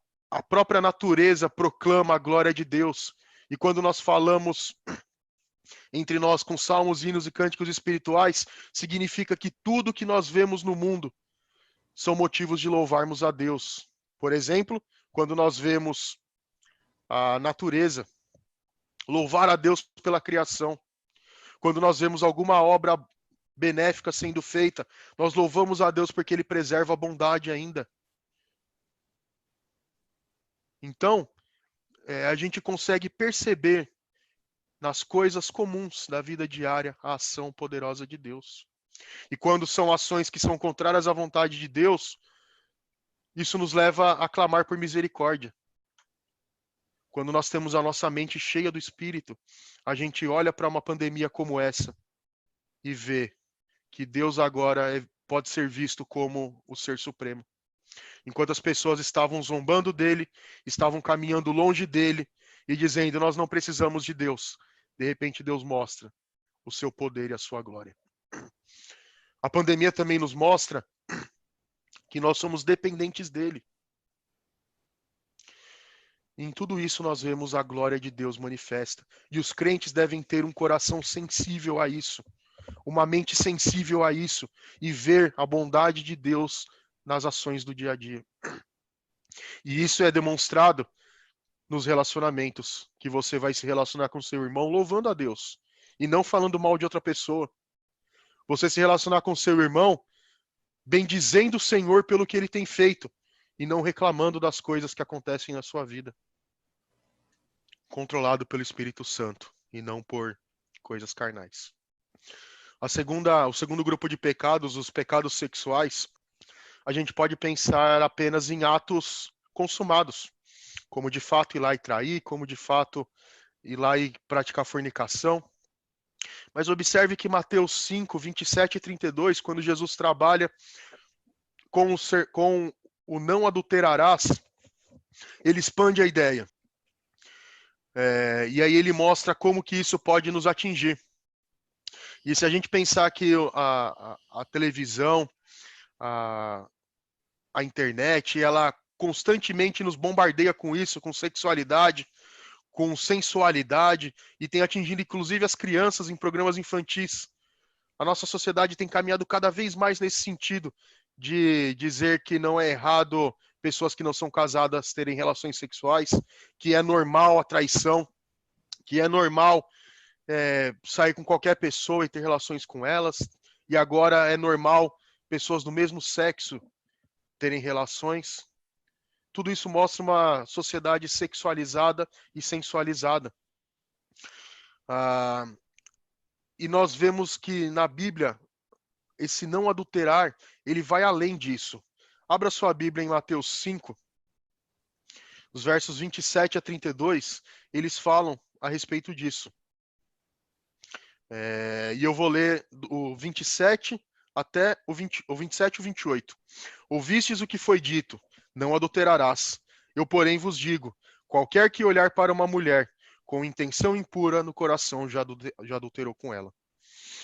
própria natureza proclama a glória de Deus. E quando nós falamos entre nós com salmos, hinos e cânticos espirituais, significa que tudo que nós vemos no mundo são motivos de louvarmos a Deus. Por exemplo, quando nós vemos a natureza, louvar a Deus pela criação. Quando nós vemos alguma obra benéfica sendo feita, nós louvamos a Deus porque Ele preserva a bondade ainda. Então, a gente consegue perceber nas coisas comuns da vida diária a ação poderosa de Deus. E quando são ações que são contrárias à vontade de Deus, isso nos leva a clamar por misericórdia. Quando nós temos a nossa mente cheia do Espírito, a gente olha para uma pandemia como essa e vê que Deus agora pode ser visto como o Ser Supremo. Enquanto as pessoas estavam zombando dele, estavam caminhando longe dele e dizendo, nós não precisamos de Deus. De repente Deus mostra o seu poder e a sua glória. A pandemia também nos mostra que nós somos dependentes dele. Em tudo isso nós vemos a glória de Deus manifesta. E os crentes devem ter um coração sensível a isso, uma mente sensível a isso, e ver a bondade de Deus nas ações do dia a dia. E isso é demonstrado nos relacionamentos, que você vai se relacionar com seu irmão louvando a Deus, e não falando mal de outra pessoa. Você se relacionar com seu irmão bendizendo o Senhor pelo que ele tem feito, e não reclamando das coisas que acontecem na sua vida. Controlado pelo Espírito Santo e não por coisas carnais. O segundo grupo de pecados, os pecados sexuais, a gente pode pensar apenas em atos consumados, como de fato ir lá e trair, como de fato ir lá e praticar fornicação. Mas observe que Mateus 5, 27 e 32, quando Jesus trabalha com o não adulterarás, ele expande a ideia. E aí ele mostra como que isso pode nos atingir. E se a gente pensar que a televisão, a internet, ela constantemente nos bombardeia com isso, com sexualidade, com sensualidade, e tem atingido inclusive as crianças em programas infantis. A nossa sociedade tem caminhado cada vez mais nesse sentido de dizer que não é errado pessoas que não são casadas terem relações sexuais, que é normal a traição, que é normal sair com qualquer pessoa e ter relações com elas, e agora é normal pessoas do mesmo sexo terem relações. Tudo isso mostra uma sociedade sexualizada e sensualizada. E nós vemos que na Bíblia, esse não adulterar, ele vai além disso. Abra sua Bíblia em Mateus 5, os versos 27 a 32, eles falam a respeito disso. E eu vou ler o 27 até o 27 e o 28. Ouvistes o que foi dito, não adulterarás. Eu, porém, vos digo, qualquer que olhar para uma mulher com intenção impura no coração já adulterou com ela.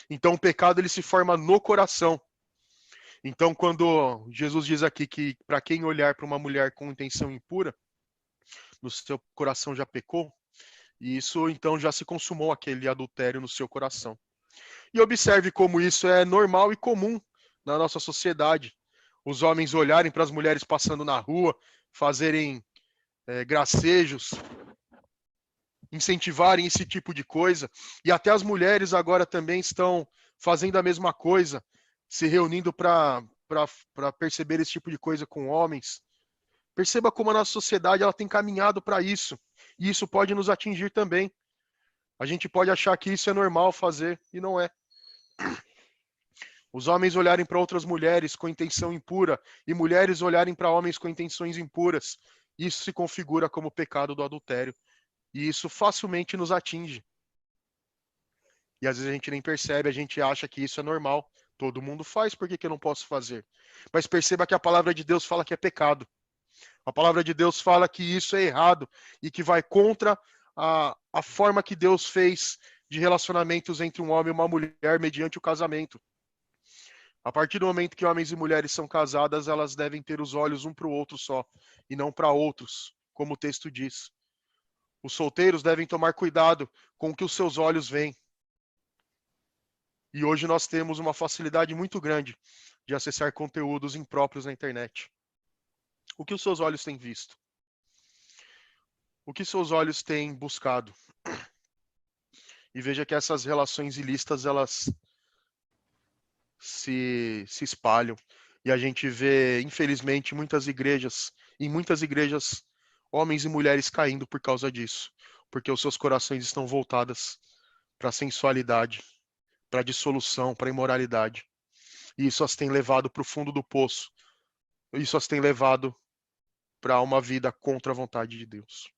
Então o pecado ele se forma no coração. Então quando Jesus diz aqui que para quem olhar para uma mulher com intenção impura, no seu coração já pecou, e isso então já se consumou aquele adultério no seu coração. E observe como isso é normal e comum na nossa sociedade. Os homens olharem para as mulheres passando na rua, fazerem gracejos, incentivarem esse tipo de coisa. E até as mulheres agora também estão fazendo a mesma coisa, se reunindo para perceber esse tipo de coisa com homens. Perceba como a nossa sociedade ela tem caminhado para isso. E isso pode nos atingir também. A gente pode achar que isso é normal fazer, e não é. Os homens olharem para outras mulheres com intenção impura, e mulheres olharem para homens com intenções impuras. Isso se configura como o pecado do adultério. E isso facilmente nos atinge. E às vezes a gente nem percebe, a gente acha que isso é normal. Todo mundo faz, por que eu não posso fazer? Mas perceba que a palavra de Deus fala que é pecado. A palavra de Deus fala que isso é errado e que vai contra a forma que Deus fez de relacionamentos entre um homem e uma mulher mediante o casamento. A partir do momento que homens e mulheres são casadas, elas devem ter os olhos um para o outro só, e não para outros, como o texto diz. Os solteiros devem tomar cuidado com o que os seus olhos veem. E hoje nós temos uma facilidade muito grande de acessar conteúdos impróprios na internet. O que os seus olhos têm visto? O que seus olhos têm buscado? E veja que essas relações ilícitas, elas se espalham. E a gente vê, infelizmente, em muitas igrejas, homens e mulheres caindo por causa disso. Porque os seus corações estão voltados para a sensualidade, para a dissolução, para a imoralidade. E isso as tem levado para o fundo do poço. Isso as tem levado para uma vida contra a vontade de Deus.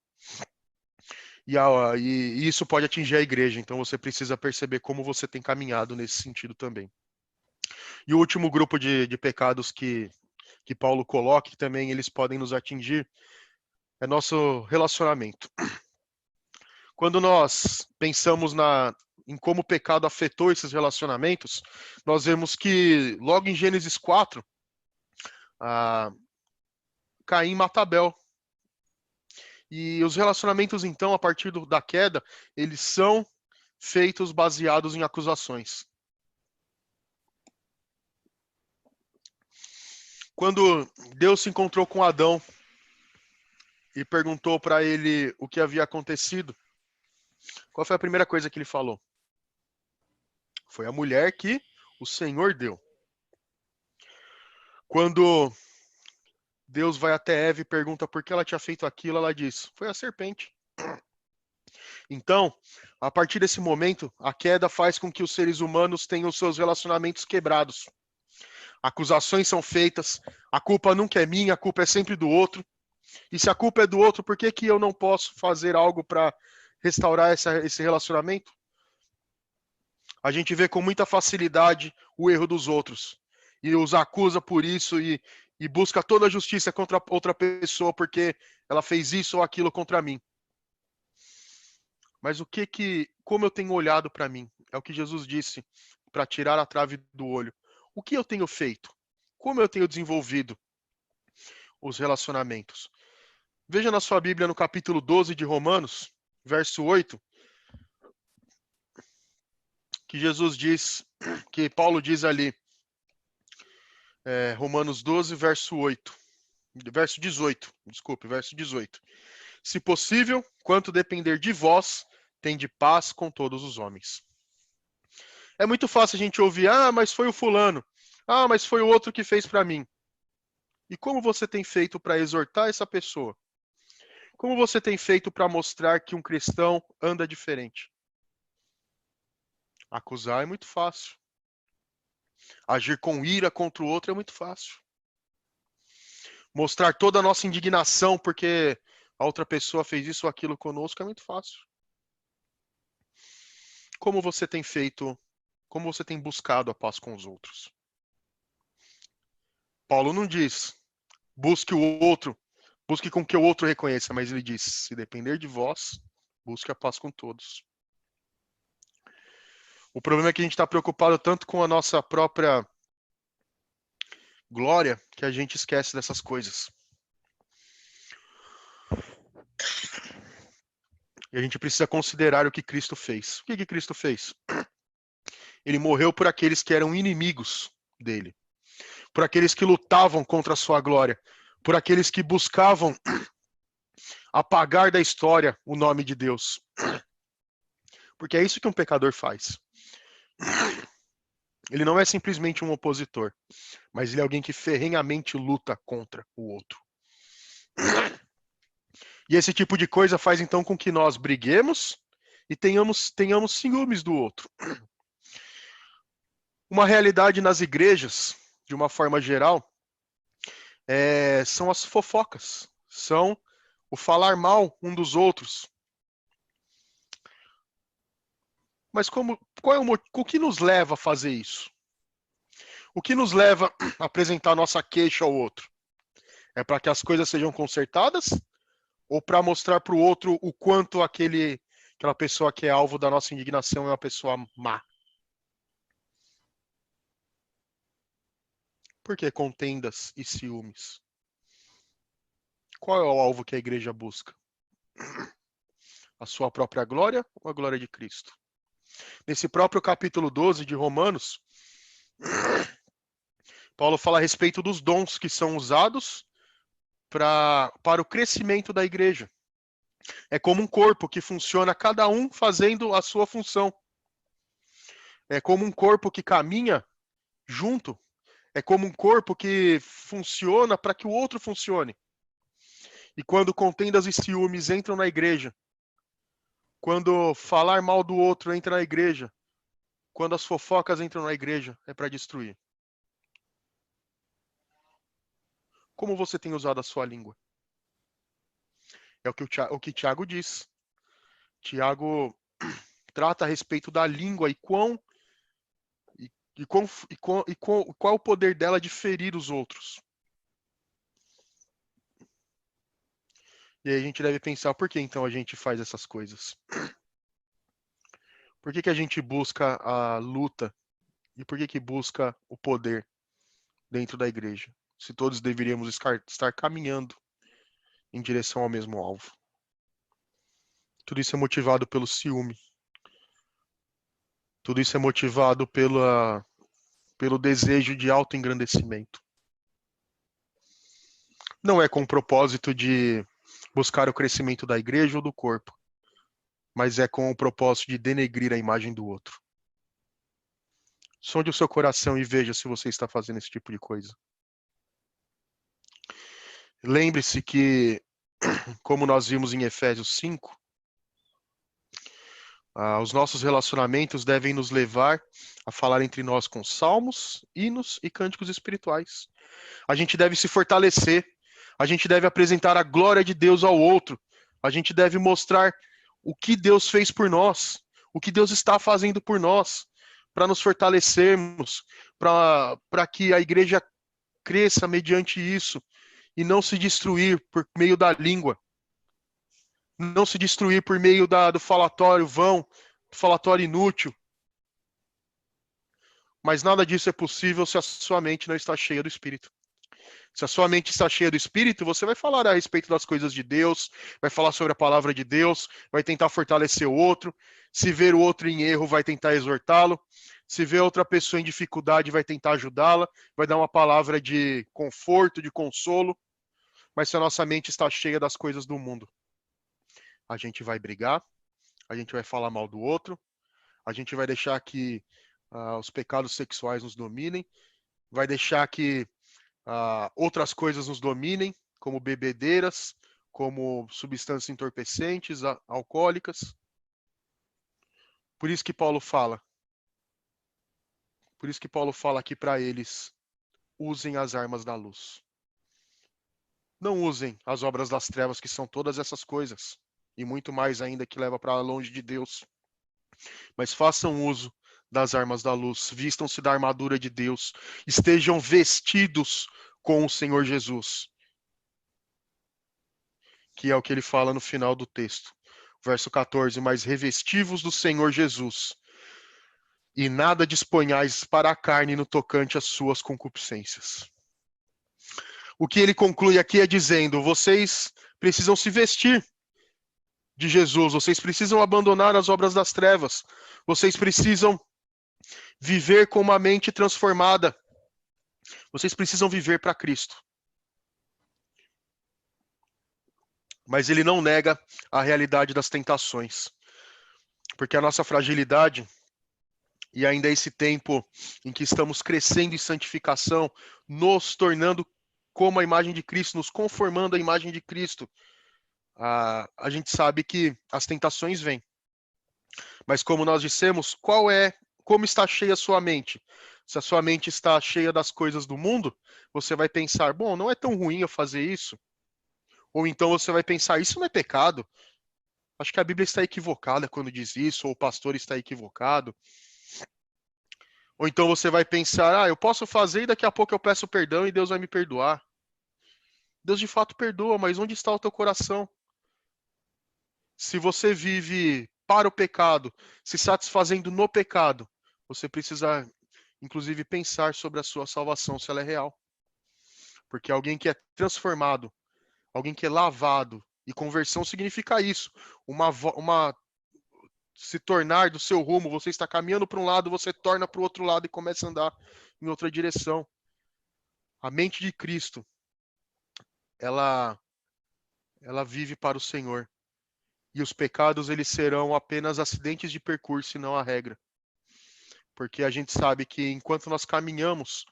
E isso pode atingir a igreja, então você precisa perceber como você tem caminhado nesse sentido também. E o último grupo de pecados que Paulo coloca, que também eles podem nos atingir, é nosso relacionamento. Quando nós pensamos em como o pecado afetou esses relacionamentos, nós vemos que logo em Gênesis 4, Caim mata Abel. E os relacionamentos, então, a partir da queda, eles são feitos baseados em acusações. Quando Deus se encontrou com Adão e perguntou para ele o que havia acontecido, qual foi a primeira coisa que ele falou? Foi a mulher que o Senhor deu. Quando Deus vai até Eva e pergunta por que ela tinha feito aquilo, ela diz, foi a serpente. Então, a partir desse momento, a queda faz com que os seres humanos tenham seus relacionamentos quebrados. Acusações são feitas, a culpa nunca é minha, a culpa é sempre do outro. E se a culpa é do outro, por que eu não posso fazer algo para restaurar esse relacionamento? A gente vê com muita facilidade o erro dos outros. E os acusa por isso e busca toda a justiça contra outra pessoa porque ela fez isso ou aquilo contra mim. Mas como eu tenho olhado para mim? É o que Jesus disse, para tirar a trave do olho. O que eu tenho feito? Como eu tenho desenvolvido os relacionamentos? Veja na sua Bíblia no capítulo 12 de Romanos, verso 8, que Jesus diz, que Paulo diz ali, Romanos 12, verso 18. Se possível, quanto depender de vós, tende paz com todos os homens. É muito fácil a gente ouvir, mas foi o fulano, mas foi o outro que fez para mim. E como você tem feito para exortar essa pessoa? Como você tem feito para mostrar que um cristão anda diferente? Acusar é muito fácil. Agir com ira contra o outro é muito fácil. Mostrar toda a nossa indignação porque a outra pessoa fez isso ou aquilo conosco é muito fácil. Como você tem feito, como você tem buscado a paz com os outros? Paulo não diz, busque o outro, busque com que o outro reconheça, mas ele diz, se depender de vós, busque a paz com todos. O problema é que a gente está preocupado tanto com a nossa própria glória que a gente esquece dessas coisas. E a gente precisa considerar o que Cristo fez. O que Cristo fez? Ele morreu por aqueles que eram inimigos dele, por aqueles que lutavam contra a sua glória, por aqueles que buscavam apagar da história o nome de Deus. Porque é isso que um pecador faz. Ele não é simplesmente um opositor, mas ele é alguém que ferrenhamente luta contra o outro. E esse tipo de coisa faz então com que nós briguemos e tenhamos ciúmes do outro. Uma realidade nas igrejas, de uma forma geral, são as fofocas, são o falar mal um dos outros. Mas o que nos leva a fazer isso? O que nos leva a apresentar nossa queixa ao outro? É para que as coisas sejam consertadas? Ou para mostrar para o outro o quanto aquela pessoa que é alvo da nossa indignação é uma pessoa má? Por que contendas e ciúmes? Qual é o alvo que a igreja busca? A sua própria glória ou a glória de Cristo? Nesse próprio capítulo 12 de Romanos, Paulo fala a respeito dos dons que são usados para o crescimento da igreja. É como um corpo que funciona, cada um fazendo a sua função. É como um corpo que caminha junto. É como um corpo que funciona para que o outro funcione. E quando contendas e ciúmes entram na igreja, quando falar mal do outro entra na igreja, quando as fofocas entram na igreja, é para destruir. Como você tem usado a sua língua? É o que Tiago diz. Tiago trata a respeito da língua e qual é o poder dela de ferir os outros. E aí a gente deve pensar, por que então a gente faz essas coisas? Por que a gente busca a luta? E por que busca o poder dentro da igreja? Se todos deveríamos estar caminhando em direção ao mesmo alvo. Tudo isso é motivado pelo ciúme. Tudo isso é motivado pelo desejo de autoengrandecimento. Não é com o propósito de buscar o crescimento da igreja ou do corpo, mas é com o propósito de denegrir a imagem do outro. Sonde o seu coração e veja se você está fazendo esse tipo de coisa. Lembre-se que, como nós vimos em Efésios 5, os nossos relacionamentos devem nos levar a falar entre nós com salmos, hinos e cânticos espirituais. A gente deve se fortalecer. A gente deve apresentar a glória de Deus ao outro. A gente deve mostrar o que Deus fez por nós, o que Deus está fazendo por nós, para nos fortalecermos, para que a igreja cresça mediante isso e não se destruir por meio da língua. não se destruir por meio do falatório vão, do falatório inútil. Mas nada disso é possível se a sua mente não está cheia do Espírito. Se a sua mente está cheia do Espírito, você vai falar a respeito das coisas de Deus, vai falar sobre a palavra de Deus, vai tentar fortalecer o outro. Se ver o outro em erro, vai tentar exortá-lo. Se ver outra pessoa em dificuldade, vai tentar ajudá-la, vai dar uma palavra de conforto, de consolo. Mas se a nossa mente está cheia das coisas do mundo, a gente vai brigar, a gente vai falar mal do outro, a gente vai deixar que os pecados sexuais nos dominem, vai deixar que outras coisas nos dominem, como bebedeiras, como substâncias entorpecentes, alcoólicas. Por isso que Paulo fala aqui para eles, usem as armas da luz. Não usem as obras das trevas, que são todas essas coisas, e muito mais ainda que leva para longe de Deus. Mas façam uso das armas da luz, vistam-se da armadura de Deus, estejam vestidos com o Senhor Jesus, que é o que ele fala no final do texto. Verso 14, mas revestivos do Senhor Jesus, e nada disponhais para a carne no tocante às suas concupiscências. O que ele conclui aqui é dizendo, vocês precisam se vestir de Jesus, vocês precisam abandonar as obras das trevas, vocês precisam viver com uma mente transformada, vocês precisam viver para Cristo. Mas ele não nega a realidade das tentações, porque a nossa fragilidade, e ainda esse tempo em que estamos crescendo em santificação, nos tornando como a imagem de Cristo, nos conformando à imagem de Cristo, a gente sabe que as tentações vêm. Mas como nós dissemos, como está cheia a sua mente? Se a sua mente está cheia das coisas do mundo, você vai pensar, bom, não é tão ruim eu fazer isso. Ou então você vai pensar, isso não é pecado. Acho que a Bíblia está equivocada quando diz isso, ou o pastor está equivocado. Ou então você vai pensar, eu posso fazer e daqui a pouco eu peço perdão e Deus vai me perdoar. Deus de fato perdoa, mas onde está o teu coração? Se você vive para o pecado, se satisfazendo no pecado, você precisa, inclusive, pensar sobre a sua salvação, se ela é real. Porque alguém que é transformado, alguém que é lavado, e conversão significa isso, se tornar do seu rumo, você está caminhando para um lado, você torna para o outro lado e começa a andar em outra direção. A mente de Cristo, ela vive para o Senhor. E os pecados, eles serão apenas acidentes de percurso e não a regra. Porque a gente sabe que enquanto nós caminhamos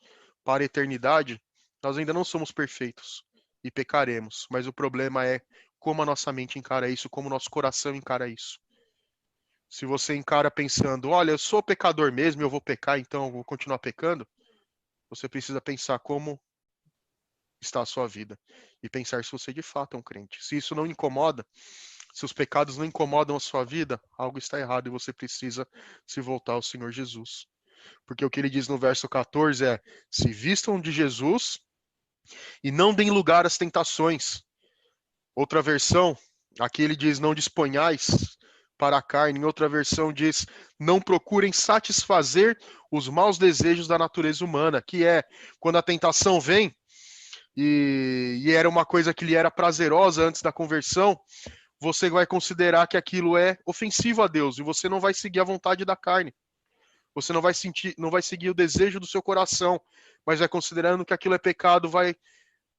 para a eternidade, nós ainda não somos perfeitos e pecaremos. Mas o problema é como a nossa mente encara isso, como o nosso coração encara isso. Se você encara pensando, olha, eu sou pecador mesmo, eu vou pecar, então eu vou continuar pecando, você precisa pensar como está a sua vida e pensar se você de fato é um crente. Se isso não incomoda, se os pecados não incomodam a sua vida, algo está errado e você precisa se voltar ao Senhor Jesus. Porque o que ele diz no verso 14 é, se vistam de Jesus e não deem lugar às tentações. Outra versão, aqui ele diz, não disponhais para a carne. Em outra versão diz, não procurem satisfazer os maus desejos da natureza humana, que é, quando a tentação vem, e era uma coisa que lhe era prazerosa antes da conversão, você vai considerar que aquilo é ofensivo a Deus, e você não vai seguir a vontade da carne. Você não vai seguir o desejo do seu coração, mas vai considerando que aquilo é pecado, vai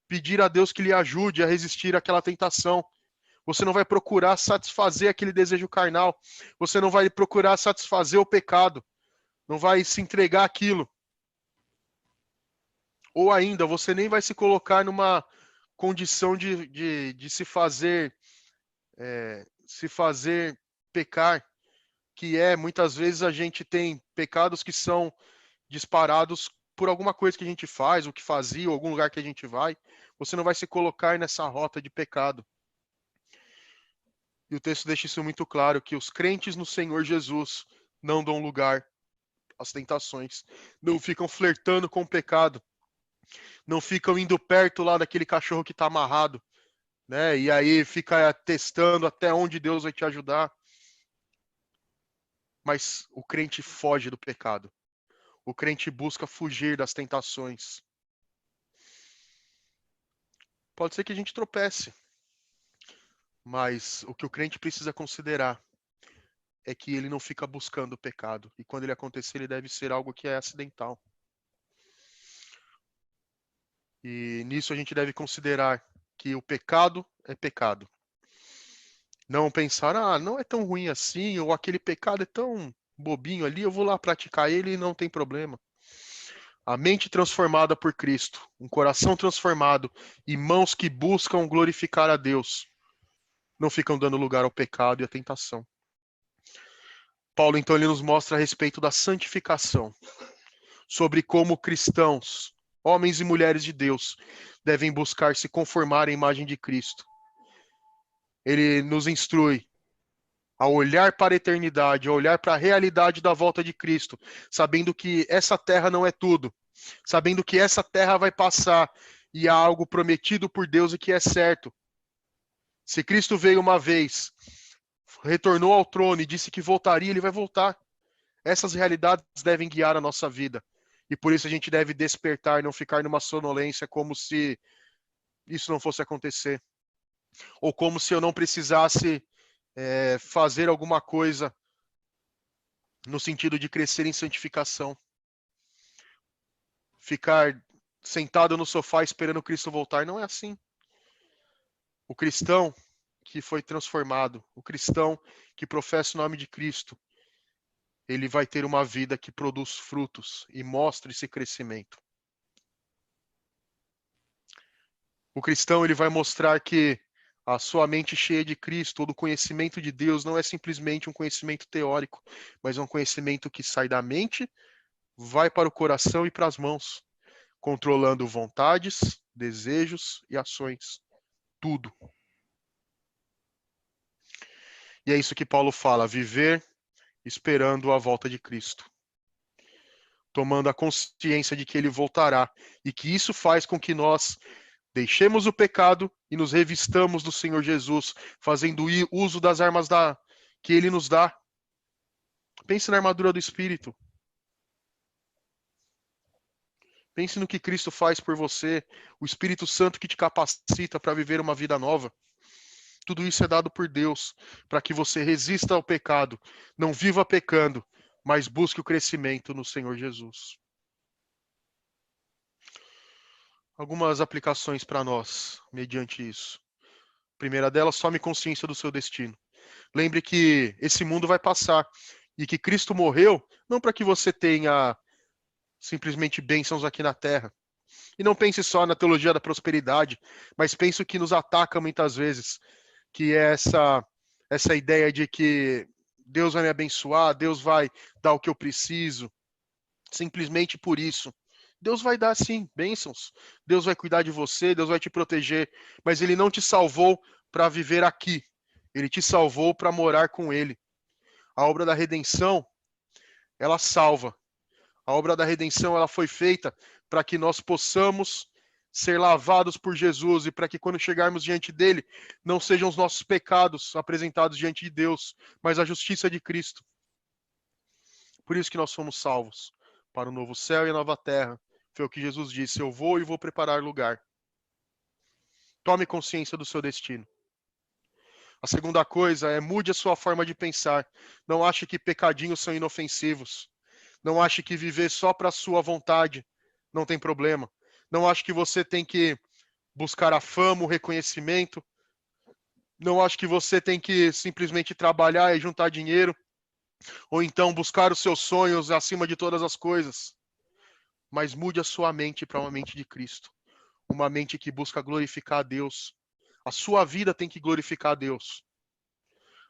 pedir a Deus que lhe ajude a resistir àquela tentação. Você não vai procurar satisfazer aquele desejo carnal. Você não vai procurar satisfazer o pecado. Não vai se entregar àquilo. Ou ainda, você nem vai se colocar numa condição de se fazer pecar, que muitas vezes a gente tem pecados que são disparados por alguma coisa que a gente faz, ou que fazia, ou algum lugar que a gente vai. Você não vai se colocar nessa rota de pecado. E o texto deixa isso muito claro, que os crentes no Senhor Jesus não dão lugar às tentações, não ficam flertando com o pecado, não ficam indo perto lá daquele cachorro que está amarrado, né? E aí fica testando até onde Deus vai te ajudar. Mas o crente foge do pecado. O crente busca fugir das tentações. Pode ser que a gente tropece, mas o que o crente precisa considerar é que ele não fica buscando o pecado. E quando ele acontecer, ele deve ser algo que é acidental. E nisso a gente deve considerar que o pecado é pecado. Não pensar, não é tão ruim assim, ou aquele pecado é tão bobinho ali, eu vou lá praticar ele e não tem problema. A mente transformada por Cristo, um coração transformado e mãos que buscam glorificar a Deus, não ficam dando lugar ao pecado e à tentação. Paulo, então, ele nos mostra a respeito da santificação, sobre como cristãos, homens e mulheres de Deus, devem buscar se conformar à imagem de Cristo. Ele nos instrui a olhar para a eternidade, a olhar para a realidade da volta de Cristo, sabendo que essa terra não é tudo, sabendo que essa terra vai passar e há algo prometido por Deus e que é certo. Se Cristo veio uma vez, retornou ao trono e disse que voltaria, ele vai voltar. Essas realidades devem guiar a nossa vida. E por isso a gente deve despertar, não ficar numa sonolência como se isso não fosse acontecer. Ou como se eu não precisasse fazer alguma coisa no sentido de crescer em santificação. Ficar sentado no sofá esperando Cristo voltar, não é assim. O cristão que foi transformado, o cristão que professa o nome de Cristo, ele vai ter uma vida que produz frutos e mostra esse crescimento. O cristão, ele vai mostrar que a sua mente cheia de Cristo, ou do conhecimento de Deus, não é simplesmente um conhecimento teórico, mas é um conhecimento que sai da mente, vai para o coração e para as mãos, controlando vontades, desejos e ações. Tudo. E é isso que Paulo fala, viver esperando a volta de Cristo. Tomando a consciência de que ele voltará. E que isso faz com que nós deixemos o pecado e nos revistamos do Senhor Jesus, fazendo uso das armas que ele nos dá. Pense na armadura do Espírito. Pense no que Cristo faz por você, o Espírito Santo que te capacita para viver uma vida nova. Tudo isso é dado por Deus, para que você resista ao pecado, não viva pecando, mas busque o crescimento no Senhor Jesus. Algumas aplicações para nós, mediante isso. A primeira delas, tome consciência do seu destino. Lembre que esse mundo vai passar e que Cristo morreu não para que você tenha simplesmente bênçãos aqui na terra. E não pense só na teologia da prosperidade, mas pense o que nos ataca muitas vezes, que é essa ideia de que Deus vai me abençoar, Deus vai dar o que eu preciso, simplesmente por isso. Deus vai dar, sim, bênçãos. Deus vai cuidar de você, Deus vai te proteger, mas Ele não te salvou para viver aqui. Ele te salvou para morar com Ele. A obra da redenção, ela salva. A obra da redenção, ela foi feita para que nós possamos ser lavados por Jesus e para que quando chegarmos diante dele, não sejam os nossos pecados apresentados diante de Deus, mas a justiça de Cristo. Por isso que nós fomos salvos, para o novo céu e a nova terra. Foi o que Jesus disse, eu vou e vou preparar lugar. Tome consciência do seu destino. A segunda coisa é mude a sua forma de pensar. Não ache que pecadinhos são inofensivos. Não ache que viver só para a sua vontade não tem problema. Não ache que você tem que buscar a fama, o reconhecimento. Não ache que você tem que simplesmente trabalhar e juntar dinheiro. Ou então buscar os seus sonhos acima de todas as coisas. Mas mude a sua mente para uma mente de Cristo. Uma mente que busca glorificar a Deus. A sua vida tem que glorificar a Deus.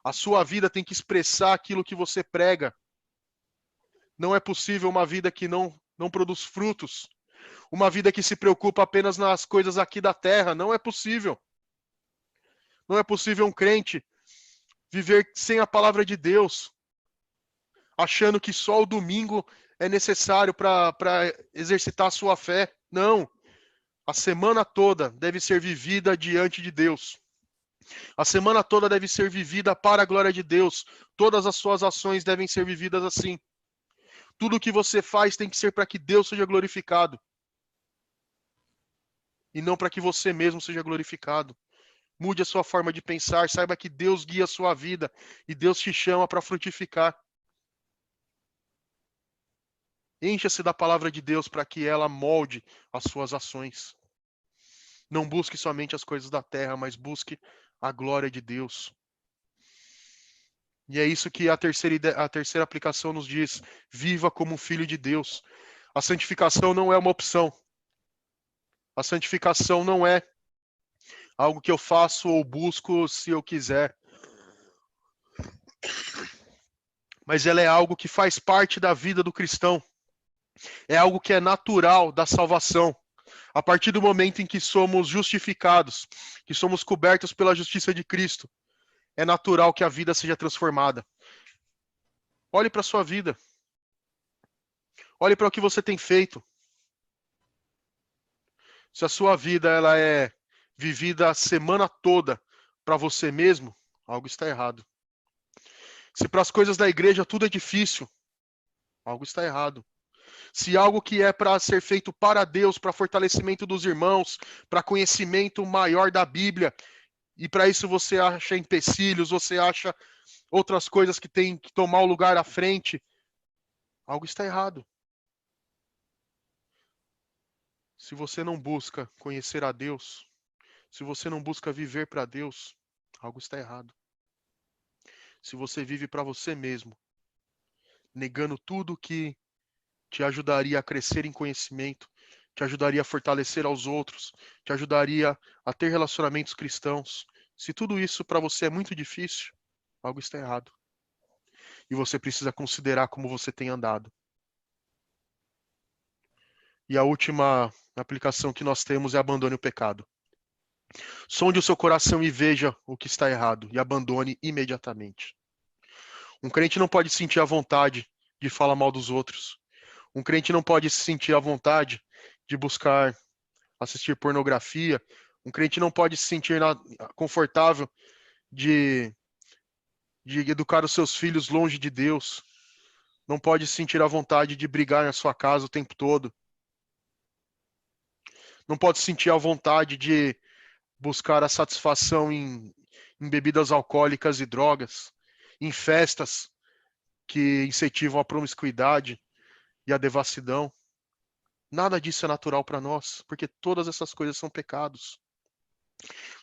A sua vida tem que expressar aquilo que você prega. Não é possível uma vida que não produz frutos. Uma vida que se preocupa apenas nas coisas aqui da terra. Não é possível. Não é possível um crente viver sem a palavra de Deus, achando que só o domingo é necessário para exercitar a sua fé. Não. A semana toda deve ser vivida diante de Deus. A semana toda deve ser vivida para a glória de Deus. Todas as suas ações devem ser vividas assim. Tudo o que você faz tem que ser para que Deus seja glorificado. E não para que você mesmo seja glorificado. Mude a sua forma de pensar, saiba que Deus guia a sua vida e Deus te chama para frutificar. Encha-se da palavra de Deus para que ela molde as suas ações. Não busque somente as coisas da terra, mas busque a glória de Deus. E é isso que a terceira aplicação nos diz. Viva como um filho de Deus. A santificação não é uma opção. A santificação não é algo que eu faço ou busco se eu quiser. Mas ela é algo que faz parte da vida do cristão. É algo que é natural da salvação. A partir do momento em que somos justificados, que somos cobertos pela justiça de Cristo, é natural que a vida seja transformada. Olhe para a sua vida. Olhe para o que você tem feito. Se a sua vida ela é vivida a semana toda para você mesmo, algo está errado. Se para as coisas da igreja tudo é difícil, algo está errado. Se algo que é para ser feito para Deus, para fortalecimento dos irmãos, para conhecimento maior da Bíblia, e para isso você acha empecilhos, você acha outras coisas que tem que tomar o lugar à frente, algo está errado. Se você não busca conhecer a Deus, se você não busca viver para Deus, algo está errado. Se você vive para você mesmo, negando tudo que te ajudaria a crescer em conhecimento, te ajudaria a fortalecer aos outros, te ajudaria a ter relacionamentos cristãos. Se tudo isso para você é muito difícil, algo está errado. E você precisa considerar como você tem andado. E a última aplicação que nós temos é abandone o pecado. Sonde o seu coração e veja o que está errado e abandone imediatamente. Um crente não pode sentir a vontade de falar mal dos outros. Um crente não pode se sentir à vontade de buscar assistir pornografia. Um crente não pode se sentir confortável de educar os seus filhos longe de Deus. Não pode se sentir à vontade de brigar na sua casa o tempo todo. Não pode se sentir à vontade de buscar a satisfação em bebidas alcoólicas e drogas, em festas que incentivam a promiscuidade e a devassidão. Nada disso é natural para nós, porque todas essas coisas são pecados.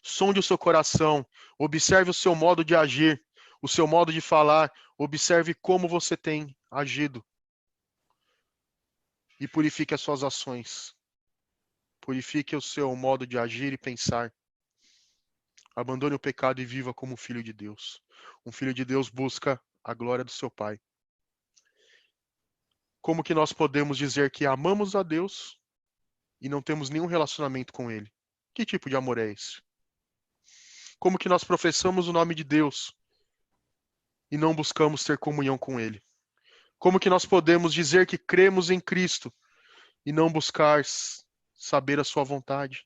Sonde o seu coração, observe o seu modo de agir, o seu modo de falar, observe como você tem agido. E purifique as suas ações. Purifique o seu modo de agir e pensar. Abandone o pecado e viva como um filho de Deus. Um filho de Deus busca a glória do seu Pai. Como que nós podemos dizer que amamos a Deus e não temos nenhum relacionamento com Ele? Que tipo de amor é esse? Como que nós professamos o nome de Deus e não buscamos ter comunhão com Ele? Como que nós podemos dizer que cremos em Cristo e não buscar saber a sua vontade?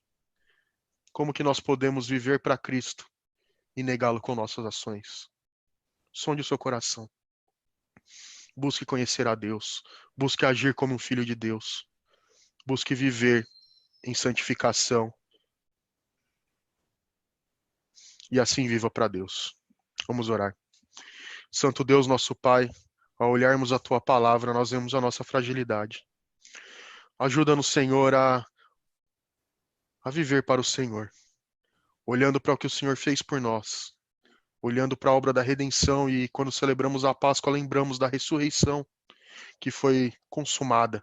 Como que nós podemos viver para Cristo e negá-lo com nossas ações? Sonde o seu coração. Busque conhecer a Deus. Busque agir como um filho de Deus. Busque viver em santificação. E assim viva para Deus. Vamos orar. Santo Deus, nosso Pai, ao olharmos a Tua palavra, nós vemos a nossa fragilidade. Ajuda-nos, Senhor, a viver para o Senhor, olhando para o que o Senhor fez por nós, olhando para a obra da redenção, e quando celebramos a Páscoa, lembramos da ressurreição que foi consumada.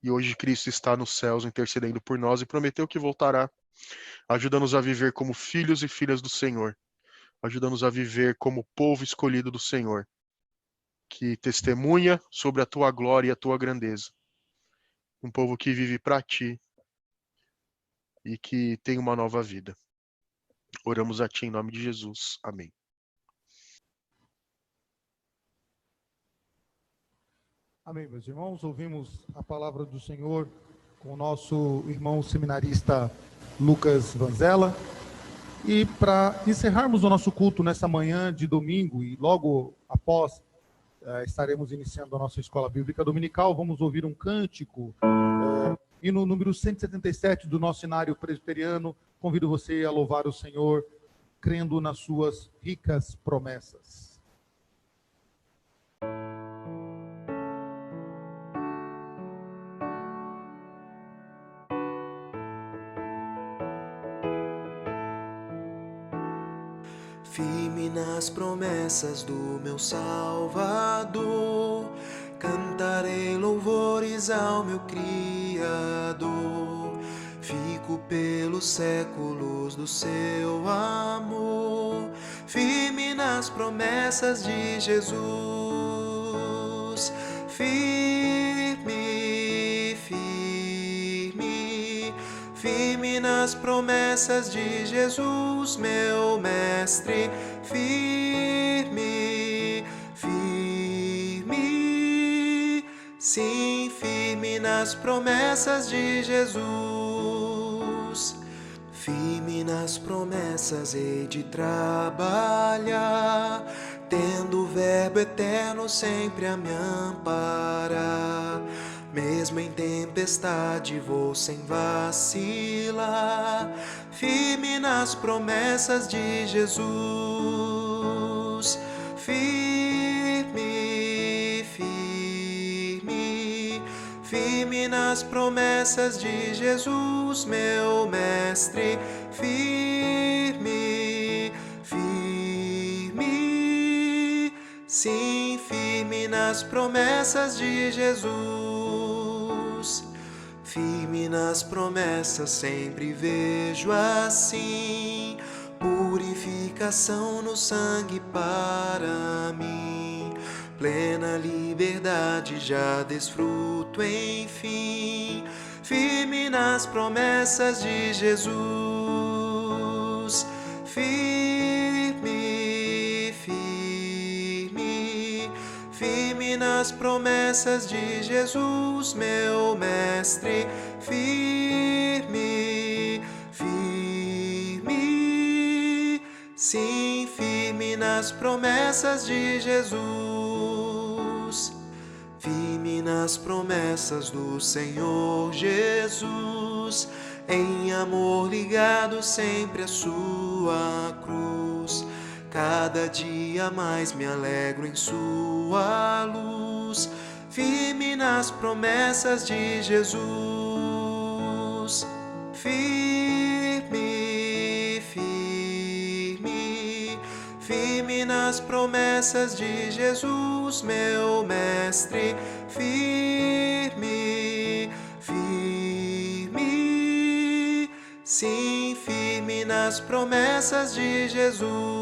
E hoje Cristo está nos céus intercedendo por nós e prometeu que voltará. Ajuda-nos a viver como filhos e filhas do Senhor. Ajuda-nos a viver como povo escolhido do Senhor, que testemunha sobre a Tua glória e a Tua grandeza. Um povo que vive para Ti e que tem uma nova vida. Oramos a Ti em nome de Jesus. Amém. Amém, meus irmãos. Ouvimos a palavra do Senhor com o nosso irmão seminarista Lucas Vanzella. E para encerrarmos o nosso culto nessa manhã de domingo e logo após estaremos iniciando a nossa escola bíblica dominical, vamos ouvir um cântico, hino número 177 do nosso cenário presbiteriano. Convido você a louvar o Senhor, crendo nas suas ricas promessas. Firme nas promessas do meu Salvador, cantarei louvores ao meu Criador. Fico pelos séculos do seu amor, firme nas promessas de Jesus. Firme, firme, firme nas promessas de Jesus, meu Mestre. Firme, firme, sim, firme nas promessas de Jesus. Firme nas promessas hei de trabalhar, tendo o Verbo eterno sempre a me amparar. Mesmo em tempestade vou sem vacilar, firme nas promessas de Jesus. Firme, firme, firme nas promessas de Jesus, meu Mestre. Firme, firme, sim, firme nas promessas de Jesus. Firme nas promessas sempre vejo assim, purificação no sangue para mim. Plena liberdade já desfruto enfim, firme nas promessas de Jesus. Firme, firme, firme nas promessas de Jesus, meu Mestre. Firme, firme, sim, firme nas promessas de Jesus. Firme nas promessas do Senhor Jesus, em amor ligado sempre à sua cruz. Cada dia mais me alegro em sua luz, firme nas promessas de Jesus. Firme, firme, firme nas promessas de Jesus, meu Mestre. Firme, firme, sim, firme nas promessas de Jesus.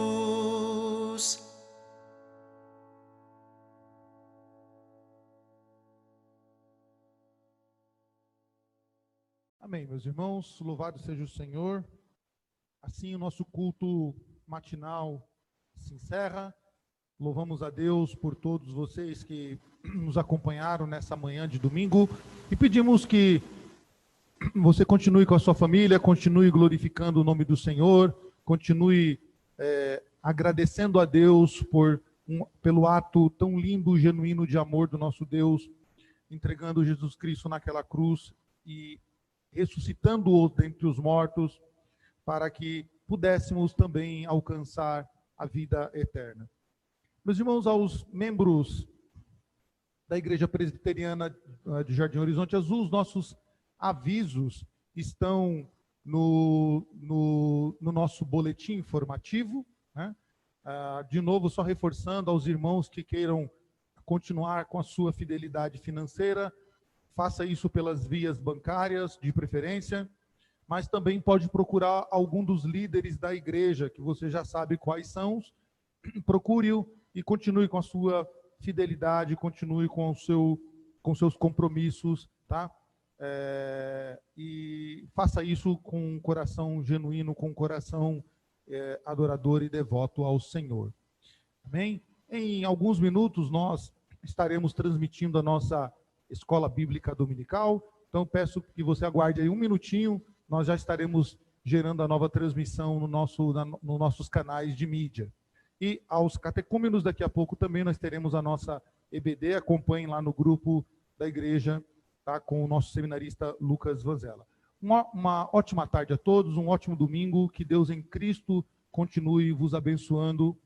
Amém, meus irmãos, louvado seja o Senhor. Assim o nosso culto matinal se encerra. Louvamos a Deus por todos vocês que nos acompanharam nessa manhã de domingo e pedimos que você continue com a sua família, continue glorificando o nome do Senhor, continue agradecendo a Deus pelo ato tão lindo, genuíno de amor do nosso Deus, entregando Jesus Cristo naquela cruz e ressuscitando-o dentre os mortos, para que pudéssemos também alcançar a vida eterna. Meus irmãos, aos membros da Igreja Presbiteriana de Jardim Horizonte Azul, os nossos avisos estão no nosso boletim informativo, né? De novo, só reforçando aos irmãos que queiram continuar com a sua fidelidade financeira, faça isso pelas vias bancárias, de preferência, mas também pode procurar algum dos líderes da igreja, que você já sabe quais são, procure-o e continue com a sua fidelidade, continue com seus compromissos, tá? E faça isso com um coração genuíno, com um coração adorador e devoto ao Senhor. Amém? Em alguns minutos nós estaremos transmitindo a nossa escola bíblica dominical, então peço que você aguarde aí um minutinho, nós já estaremos gerando a nova transmissão nos nossos canais de mídia. E aos catecúmenos, daqui a pouco também nós teremos a nossa EBD, acompanhem lá no grupo da igreja, tá, com o nosso seminarista Lucas Vanzella. Uma ótima tarde a todos, um ótimo domingo, que Deus em Cristo continue vos abençoando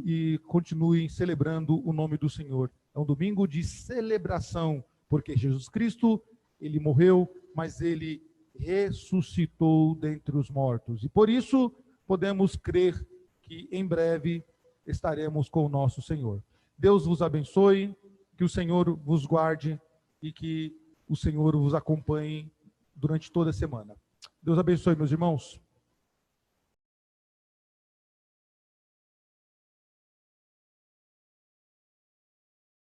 e continue celebrando o nome do Senhor. É um domingo de celebração, porque Jesus Cristo, ele morreu, mas ele ressuscitou dentre os mortos. E por isso podemos crer que em breve estaremos com o nosso Senhor. Deus vos abençoe, que o Senhor vos guarde e que o Senhor vos acompanhe durante toda a semana. Deus abençoe, meus irmãos.